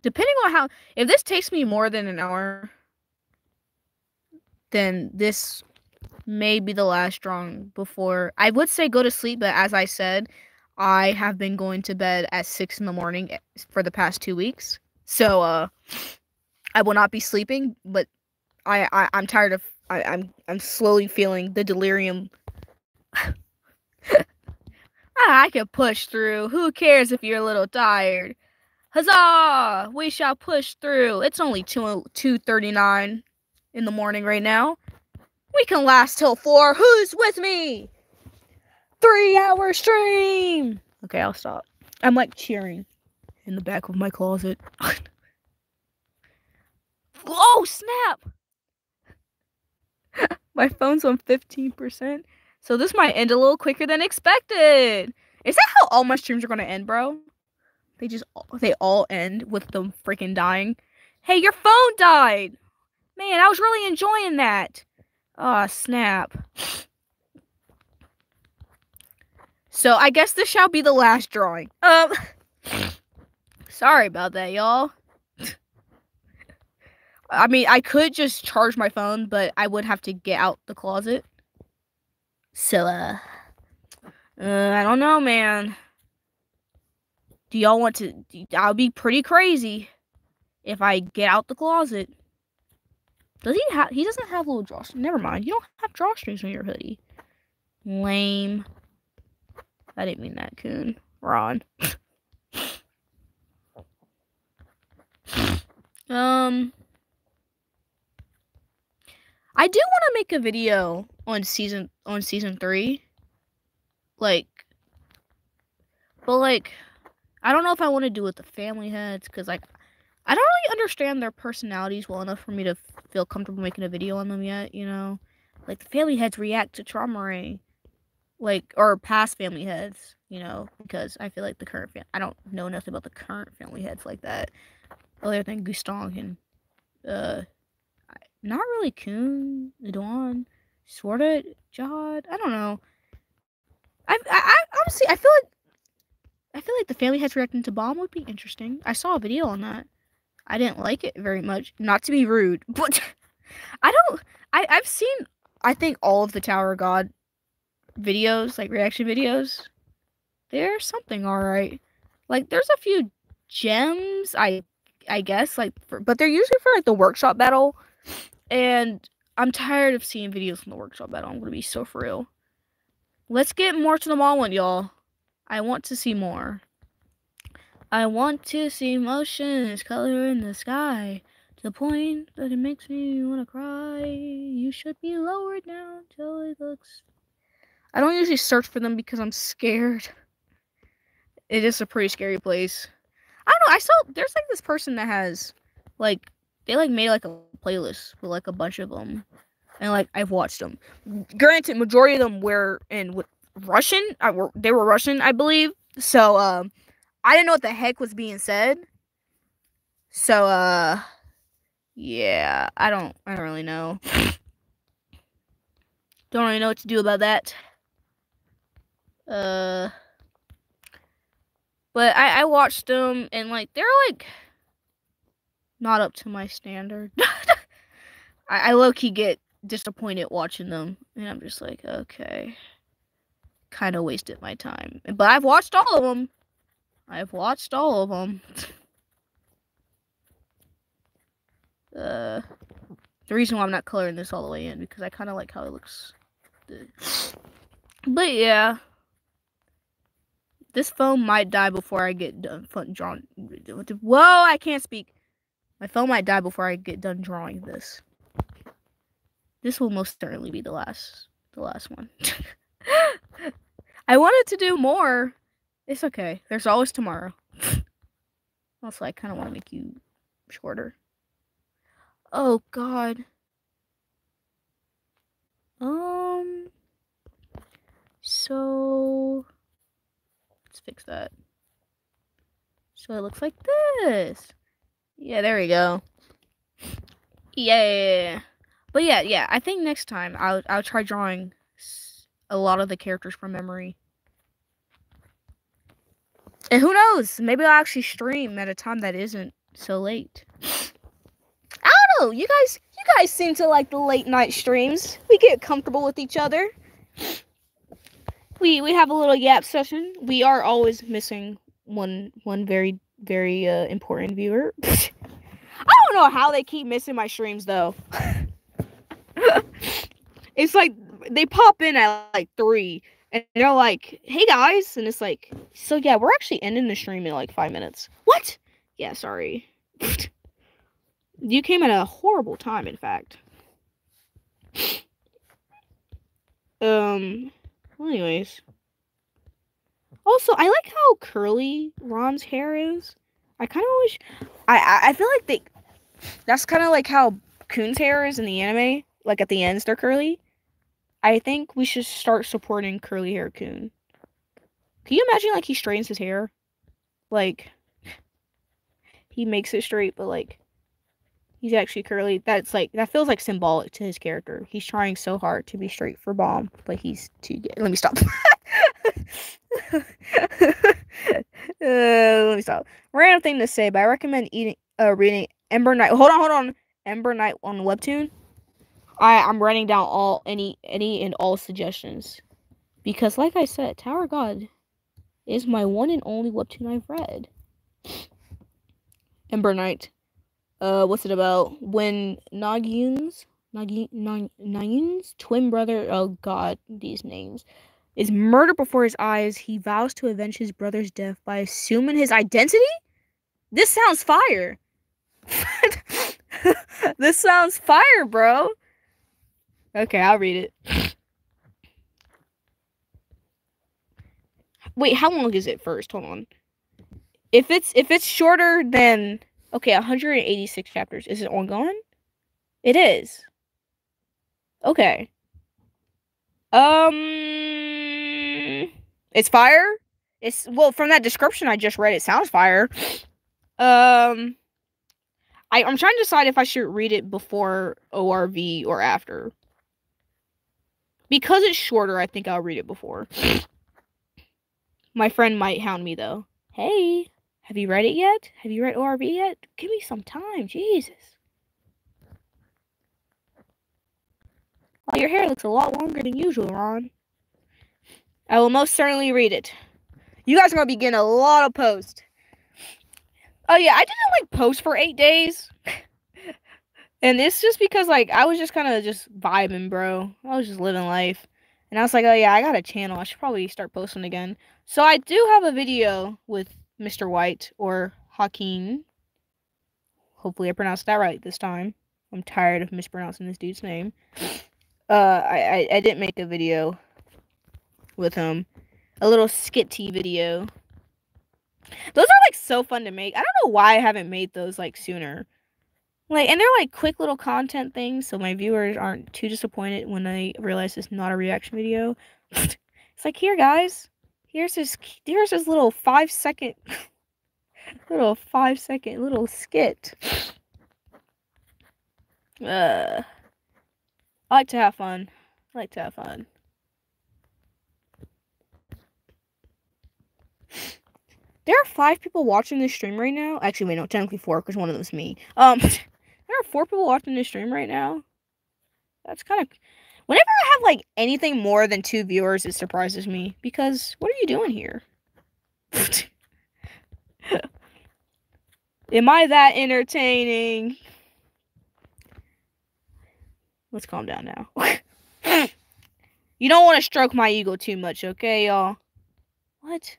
A: Depending on if this takes me more than an hour, then this may be the last drawing before I would say go to sleep, but as I said, I have been going to bed at 6 in the morning for the past 2 weeks. So I will not be sleeping, but I'm tired of I'm slowly feeling the delirium. I can push through. Who cares if you're a little tired? Huzzah! We shall push through. It's only 2:39 in the morning right now. We can last till 4. Who's with me? 3-hour stream. Okay, I'll stop. I'm like cheering in the back of my closet. Oh, snap! My phone's on 15%. So this might end a little quicker than expected. Is that how all my streams are gonna end, bro? They all end with them freaking dying. Hey, your phone died! Man, I was really enjoying that. Oh, snap. So I guess this shall be the last drawing. Sorry about that, y'all. I mean, I could just charge my phone, but I would have to get out the closet. So, I don't know, man. Do y'all want to? I'll be pretty crazy if I get out the closet. Does he have? He doesn't have little drawstrings. Never mind. You don't have drawstrings on your hoodie. Lame. I didn't mean that, Coon. Ron. I do want to make a video on season 3. But I don't know if I want to do it with the family heads, because like I don't really understand their personalities well enough for me to feel comfortable making a video on them yet, you know? Like the family heads react to Trauma Ray. Or past family heads, you know, because I feel like the current I don't know nothing about the current family heads like that. Other than Gustong and not really Coon, Dawn, sorta Jod. I don't know. I honestly I feel like the family heads reacting to Bomb would be interesting. I saw a video on that. I didn't like it very much. Not to be rude, but I've seen I think all of the Tower of God videos, like reaction videos. There's something alright. Like there's a few gems, I guess, but they're usually for like the workshop battle. And I'm tired of seeing videos from the workshop battle. I'm gonna be so for real. Let's get more to the mall one, y'all. I want to see more. I want to see motions, color in the sky. To the point that it makes me want to cry. You should be lowered down till it looks... I don't usually search for them because I'm scared. It is a pretty scary place. I don't know, I saw... There's, like, this person that has, like... They, like, made, like, a playlist with, like, a bunch of them. And, like, I've watched them. Granted, majority of them were in Russian. They were Russian, I believe. So, I didn't know what the heck was being said. So, yeah, I don't really know. Don't really know what to do about that. But I watched them, and, like, they're, like, not up to my standard. I low-key get disappointed watching them, and I'm just like, okay. Kind of wasted my time. But I've watched all of them. The reason why I'm not coloring this all the way in, because I kind of like how it looks. But yeah. This phone might die before I get done drawing. Whoa, I can't speak. My phone might die before I get done drawing this. This will most certainly be the last one. I wanted to do more. It's okay. There's always tomorrow. Also, I kind of want to make you shorter. Oh, God. So... Let's fix that. So it looks like this. Yeah, there we go. Yeah. But yeah, I think next time I'll try drawing a lot of the characters from memory. And who knows? Maybe I'll actually stream at a time that isn't so late. I don't know. You guys seem to like the late night streams. We get comfortable with each other. We have a little yap session. We are always missing one very important viewer. I don't know how they keep missing my streams though. It's like they pop in at like 3 and they're like, "Hey guys," and it's like, "So yeah, we're actually ending the stream in like 5 minutes." What? Yeah, sorry. You came at a horrible time, in fact. Well, anyways. Also, I like how curly Ron's hair is. I kind of wish... I feel like that's kind of like how Coon's hair is in the anime. Like, at the ends, they're curly. I think we should start supporting curly hair Coon. Can you imagine, like, he straightens his hair? Like, he makes it straight, but, like, he's actually curly. That feels, like, symbolic to his character. He's trying so hard to be straight for Bomb, but he's too good. Let me stop. Let me stop. Random thing to say, but I recommend reading Ember Knight. Hold on. Ember Knight on Webtoon. I'm writing down any and all suggestions because, like I said, Tower God is my one and only Webtoon I've read. Ember Knight. What's it about? When Nagyun's twin brother, oh god, these names, is murdered before his eyes, he vows to avenge his brother's death by assuming his identity? This sounds fire. This sounds fire, bro. Okay, I'll read it. Wait, how long is it first? Hold on. If it's shorter than... Okay, 186 chapters. Is it ongoing? It is. Okay. It's fire? Well, from that description I just read, it sounds fire. I'm trying to decide if I should read it before ORV or after. Because it's shorter, I think I'll read it before. My friend might hound me, though. Hey, have you read it yet? Have you read ORV yet? Give me some time, Jesus. Well, your hair looks a lot longer than usual, Ron. I will most certainly read it. You guys are going to be getting a lot of posts. Oh, yeah, I didn't, like, post for 8 days. And it's just because, like, I was just kind of just vibing, bro. I was just living life. And I was like, oh, yeah, I got a channel. I should probably start posting again. So I do have a video with Mr. White or Hakeem. Hopefully I pronounced that right this time. I'm tired of mispronouncing this dude's name. I didn't make a video with him. A little skitty video. Those are like so fun to make. I don't know why I haven't made those like sooner. Like, and they're like quick little content things, so my viewers aren't too disappointed when they realize it's not a reaction video. It's like, here guys, here's this little 5-second little skit. I like to have fun. There are 5 people watching this stream right now. Actually, wait, no, technically 4, because one of them's me. There are 4 people watching this stream right now. That's kind of... Whenever I have, like, anything more than 2 viewers, it surprises me. Because, what are you doing here? Am I that entertaining? Let's calm down now. You don't want to stroke my ego too much, okay, y'all? What?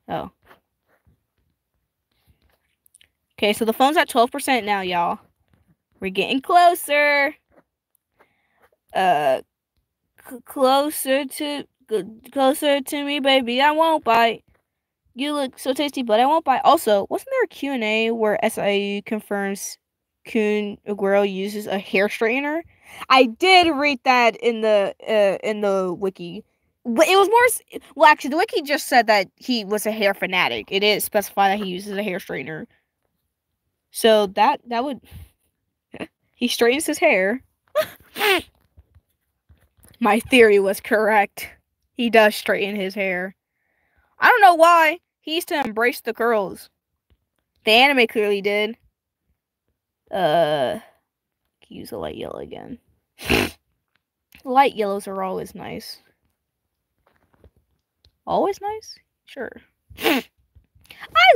A: Oh. Okay, so the phone's at 12% now, y'all. We're getting closer. Closer to me, baby. I won't bite. You look so tasty, but I won't bite. Also, wasn't there a Q&A where SIU confirms Kun Aguero uses a hair straightener? I did read that in the wiki. But it was more... Well, actually, the wiki just said that he was a hair fanatic. It didn't specify that he uses a hair straightener. So that would... He straightens his hair. My theory was correct. He does straighten his hair. I don't know why. He used to embrace the curls. The anime clearly did. Use a light yellow again. Light yellows are always nice. Always nice? Sure. I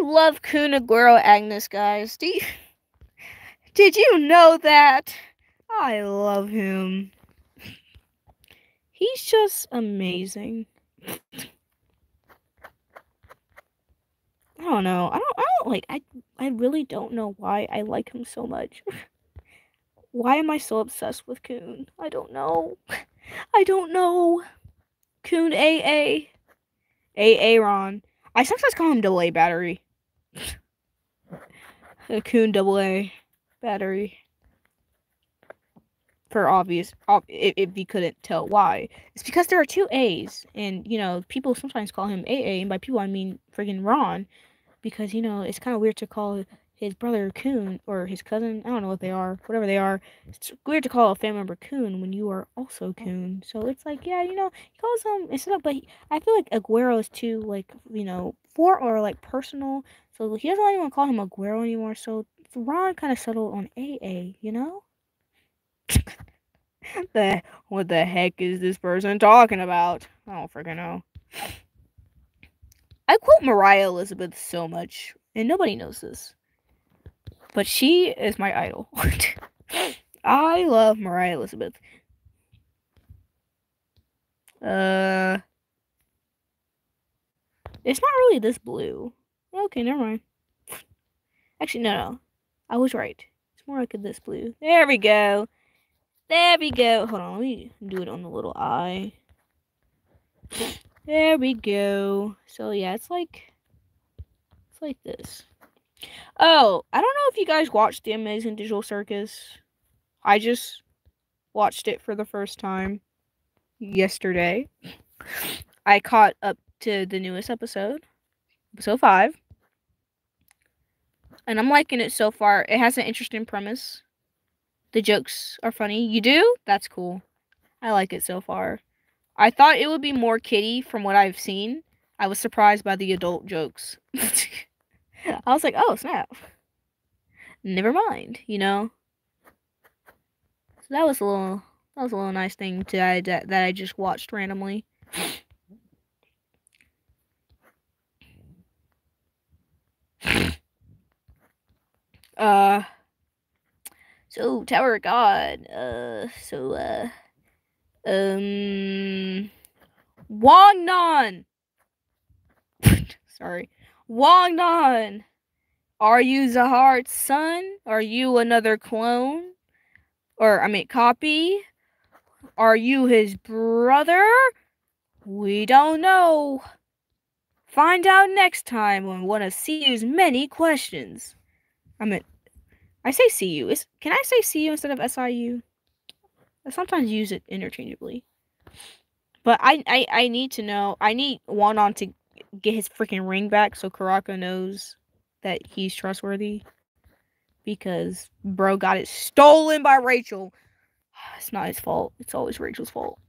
A: love Kun Aguero Agnes, guys. Did you know that? I love him. He's just amazing. I don't know. I really don't know why I like him so much. Why am I so obsessed with Kun? I don't know. Kun AA. AA Ron. I sometimes call him AA Battery. Kun AA Battery. For obvious, if you couldn't tell why. It's because there are 2 A's. And, you know, people sometimes call him AA. And by people, I mean friggin' Ron. Because, you know, it's kind of weird to call his brother Kun, or his cousin, I don't know what they are, whatever they are. It's weird to call a family member Kun when you are also Kun. So it's like, yeah, you know, he calls him, instead of, but I feel like Aguero is too, like, you know, or like personal. So he doesn't even want to call him Aguero anymore. So Ron kind of settled on AA, you know? What the heck is this person talking about? I don't freaking know. I quote Mariah Elizabeth so much, and nobody knows this. But she is my idol. I love Mariah Elizabeth. It's not really this blue. Okay, never mind. Actually, no. I was right. It's more like this blue. There we go. Hold on, let me do it on the little eye. There we go. So yeah, it's like this. Oh, I don't know if you guys watched The Amazing Digital Circus. I just watched it for the first time yesterday. I caught up to the newest episode 5. And I'm liking it so far. It has an interesting premise. The jokes are funny. You do? That's cool. I like it so far. I thought it would be more kiddie from what I've seen. I was surprised by the adult jokes. I was like, oh, snap. Never mind, you know? So that was a little nice thing that I just watched randomly. So Tower of God. Wong Non. Sorry. Wong Non Are you Zahar's son? Are you another clone? Or, I mean, copy? Are you his brother? We don't know. Find out next time on one of CU's many questions. I say CU. Can I say CU instead of SIU? I sometimes use it interchangeably. But I need to know. I need Wanon to get his freaking ring back so Karaka knows that he's trustworthy. Because bro got it stolen by Rachel. It's not his fault. It's always Rachel's fault.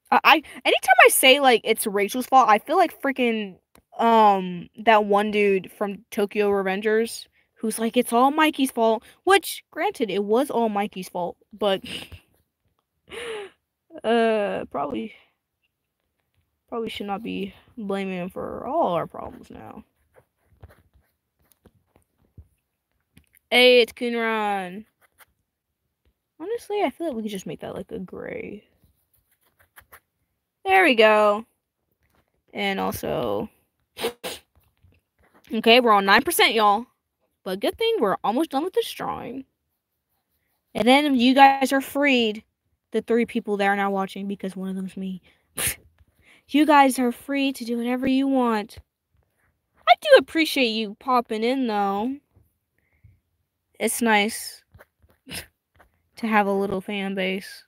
A: Anytime I say like it's Rachel's fault, I feel like freaking that one dude from Tokyo Revengers who's like it's all Mikey's fault, which granted it was all Mikey's fault, but probably should not be blaming him for all our problems now. Hey, it's Kunran. Honestly, I feel like we could just make that like a gray. There we go. And also, okay, we're on 9%, y'all. But good thing we're almost done with this drawing. And then you guys are freed. The 3 people that are now watching, because one of them's me. You guys are free to do whatever you want. I do appreciate you popping in, though. It's nice to have a little fan base.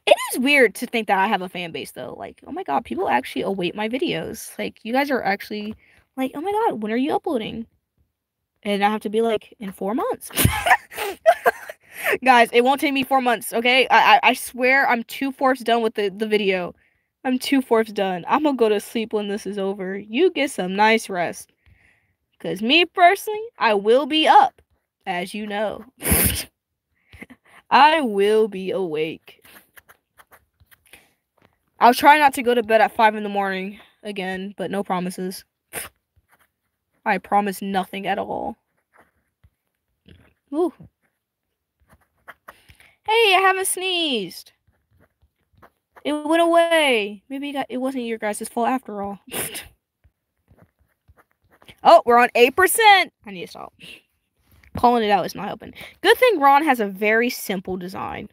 A: It is weird to think that I have a fan base, though. Like, oh my god, people actually await my videos. Like, you guys are actually like, oh my god, when are you uploading? And I have to be like, in 4 months. Guys, it won't take me 4 months, okay? I swear I'm 2/4 done with the video. I'm 2/4 done. I'm gonna go to sleep when this is over. You get some nice rest. Because me, personally, I will be up, as you know. I will be awake. I'll try not to go to bed at 5 in the morning again, but no promises. I promise nothing at all. Ooh. Hey, I haven't sneezed. It went away. Maybe it wasn't your guys' fault after all. Oh, we're on 8%. I need to stop. Calling it out is not helping. Good thing Ron has a very simple design.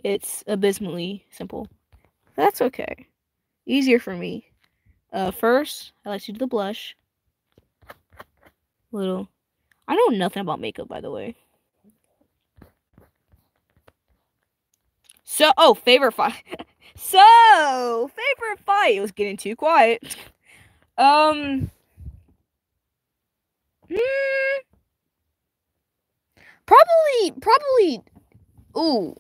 A: It's abysmally simple. That's okay. Easier for me. First, I like to do the blush. I know nothing about makeup, by the way. So, favorite fight. Favorite fight. It was getting too quiet. Probably. Ooh.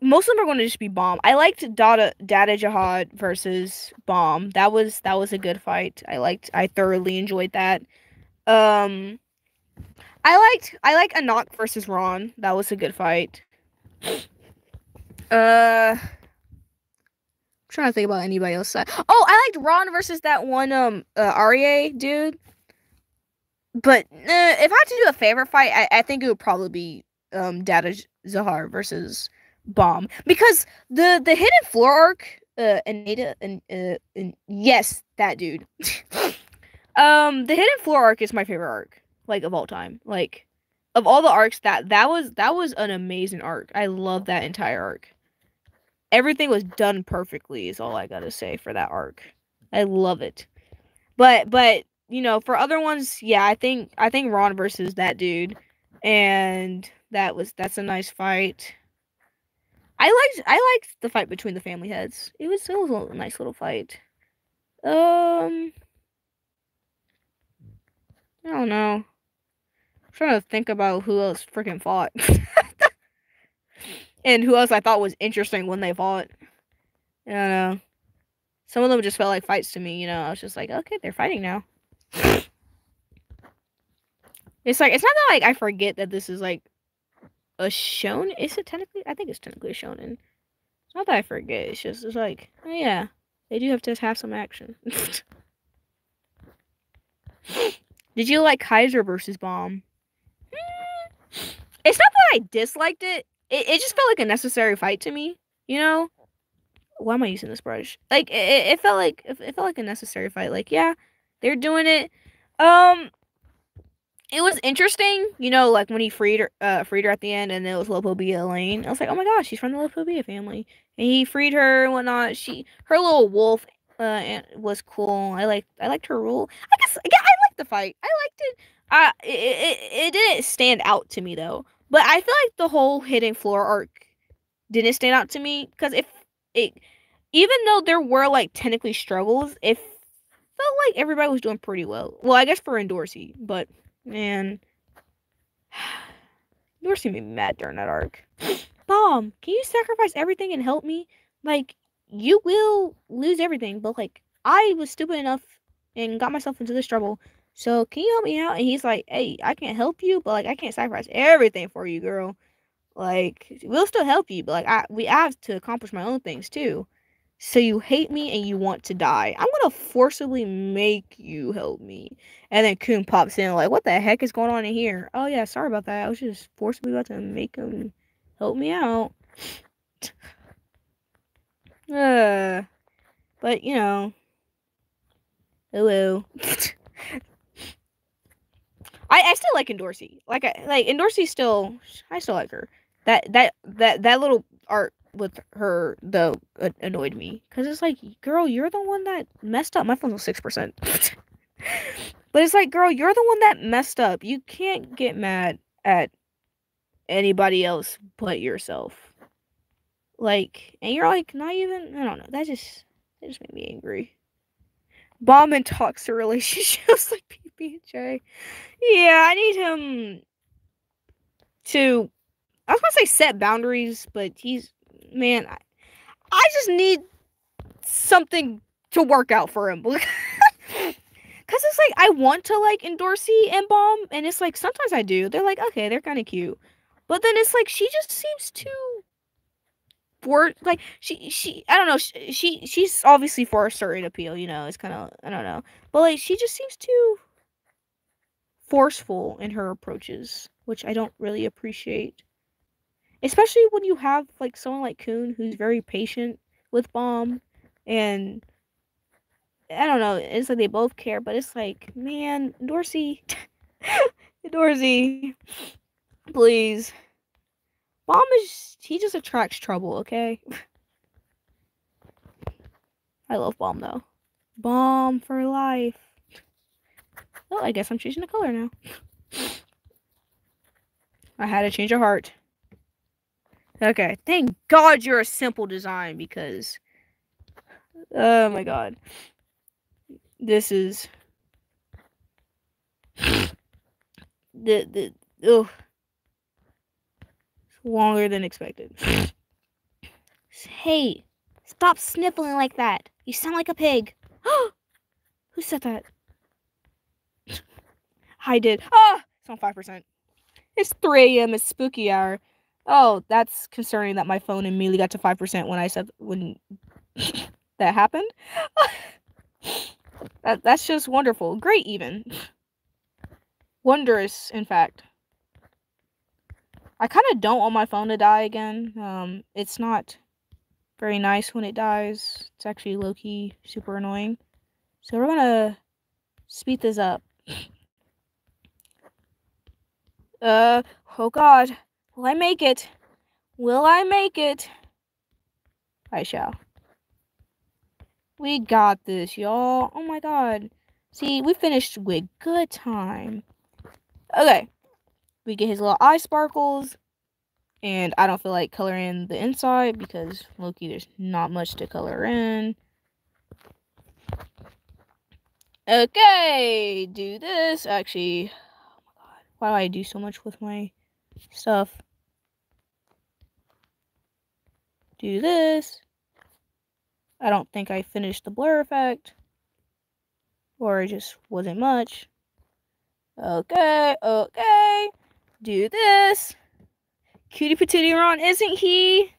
A: Most of them are going to just be Bomb. I liked Dada Jihad versus Bomb. That was a good fight. I thoroughly enjoyed that. I like Anak versus Ron. That was a good fight. I'm trying to think about anybody else. Oh, I liked Ron versus that one Arya dude. But if I had to do a favorite fight, I think it would probably be Dada Zahar versus Bomb, because the hidden floor arc, Anita and yes, that dude. The hidden floor arc is my favorite arc, like, of all time. Like, of all the arcs, that was an amazing arc. I love that entire arc. Everything was done perfectly, is all I gotta say for that arc. I love it. But you know, for other ones, yeah, I think Ron versus that dude, and that's a nice fight. I liked the fight between the family heads. It was a nice little fight. I don't know. I'm trying to think about who else freaking fought. And who else I thought was interesting when they fought. I don't know. Some of them just felt like fights to me, you know. I was just like, okay, they're fighting now. It's like, it's not that like I forget that this is like a shonen. Is it technically? I think it's technically a shonen. It's not that I forget. It's just, it's like, oh yeah, they do have to have some action. Did you like Kaiser versus Bomb? It's not that I disliked it. It just felt like a necessary fight to me, you know? why am I using this brush? Like it felt like it felt like a necessary fight. Like yeah, they're doing it. It was interesting, you know, like when he freed her at the end, and it was Lopobia Elaine. I was like, oh my gosh, she's from the Lopobia family, and he freed her and whatnot. Her little wolf, was cool. I liked her rule. I guess, yeah, I liked the fight. I liked it. It didn't stand out to me though. But I feel like the whole Hidden Floor arc didn't stand out to me because if it, even though there were like technically struggles, it felt like everybody was doing pretty well. Well, I guess for Endorsey, but man, Dorsey made me mad during that arc. Mom, can you sacrifice everything and help me? Like, you will lose everything, but like, I was stupid enough and got myself into this trouble. So can you help me out? And he's like, hey, I can't help you, but like, I can't sacrifice everything for you, girl. Like, we'll still help you, but like, I have to accomplish my own things too. So you hate me and you want to die. I'm gonna forcibly make you help me. And then Coon pops in like, what the heck is going on in here? Oh yeah, sorry about that. I was just forcibly about to make him help me out. But you know, hello. I still like Endorsey. Like Endorsey still, I still like her. That little art with her though annoyed me because it's like, girl, you're the one that messed up. My phone's on 6%. But it's like, girl, you're the one that messed up. You can't get mad at anybody else but yourself. Like, and you're like, not even, I don't know. That just made me angry. Bomb and toxic relationships like PB and J. Yeah, I need him to, I was gonna say set boundaries, but man, I just need something to work out for him. Because it's like, I want to like Endorsey and Bomb, and it's like, sometimes I do. They're like, okay, they're kind of cute. But then it's like, she just seems too like I don't know, she's obviously for a certain appeal, you know. It's kind of, I don't know, but like she just seems too forceful in her approaches, which I don't really appreciate, especially when you have like someone like Coon who's very patient with Bomb. And I don't know, it's like they both care, but it's like, man, Dorsey, Dorsey, please. Bomb he just attracts trouble, okay? I love Bomb though. Bomb for life. Well, I guess I'm changing the color now. I had to change of heart. Okay, thank God you're a simple design, because oh my God, this is oh, longer than expected. Hey, stop sniffling like that. You sound like a pig. Who said that? I did. Ah, it's on 5%. It's 3 a.m. It's spooky hour. Oh, that's concerning that my phone immediately got to 5% when I said when that happened. That's just wonderful. Great, even. Wondrous, in fact. I kind of don't want my phone to die again. It's not very nice when it dies. It's actually low-key super annoying. So we're gonna speed this up. Oh God. Will I make it? Will I make it? I shall. We got this, y'all. Oh my God. See, we finished with good time. Okay. We get his little eye sparkles. And I don't feel like coloring the inside because, low-key, there's not much to color in. Okay. Do this. Actually, oh my God. Why do I do so much with my stuff? Do this. I don't think I finished the blur effect. Or it just wasn't much. Okay, okay. Do this. Cutie Patootie Ron, isn't he?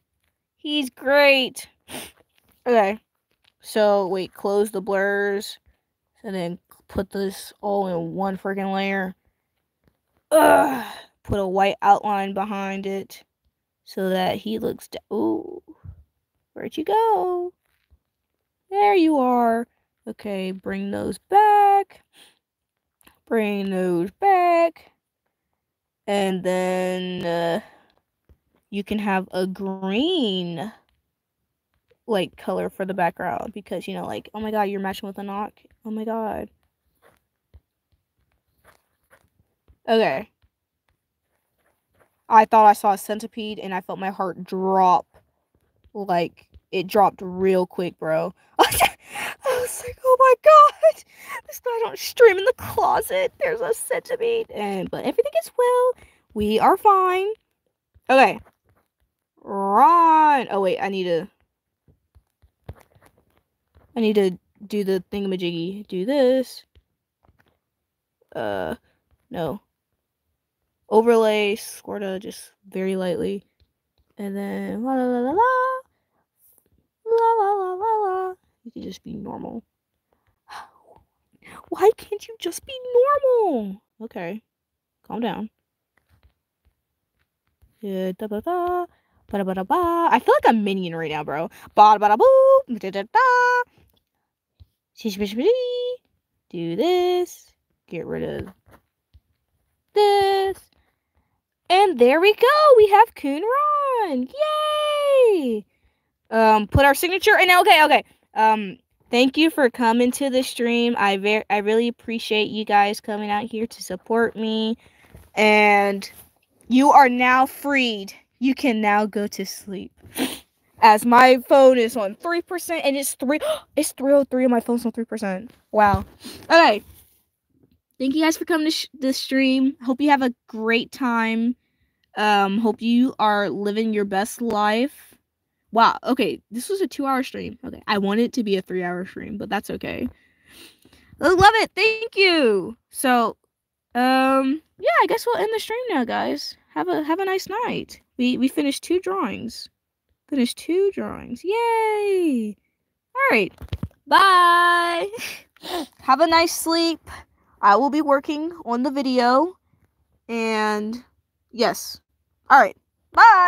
A: He's great. Okay. So, wait, close the blurs. And then put this all in one freaking layer. Ugh. Put a white outline behind it. So that he looks... Ooh. Where'd you go? There you are. Okay, bring those back. Bring those back. And then you can have a green like color for the background because you know, like, oh my god, you're matching with a knock. Oh my god. Okay. I thought I saw a centipede and I felt my heart drop. Like, it dropped real quick, bro. I was like, oh my god, this guy don't stream in the closet. There's a centipede. But everything is well. We are fine. Okay. Run. Oh wait, I need to do the thingamajiggy. Do this. No. Overlay Squirta just very lightly. And then la la la la la. La la la la la. You can just be normal. Why can't you just be normal? Okay. Calm down. Yeah, da ba da. Ba ba da ba. I feel like I'm minion right now, bro. Ba da ba da boo. Da da da. Do this. Get rid of this. And there we go. We have Coon Run. Yay! Put our signature and okay. Thank you for coming to the stream. I really appreciate you guys coming out here to support me. And you are now freed. You can now go to sleep. As my phone is on 3% and it's 303 and my phone's on 3%. Wow. Okay. Thank you guys for coming to the stream. Hope you have a great time. Hope you are living your best life. Wow, okay, this was a 2-hour stream. Okay, I want it to be a 3-hour stream, but that's okay. I love it, thank you! So, yeah, I guess we'll end the stream now, guys. Have a nice night. We finished 2 drawings. Yay! Alright, bye! Have a nice sleep. I will be working on the video. And, yes. Alright, bye!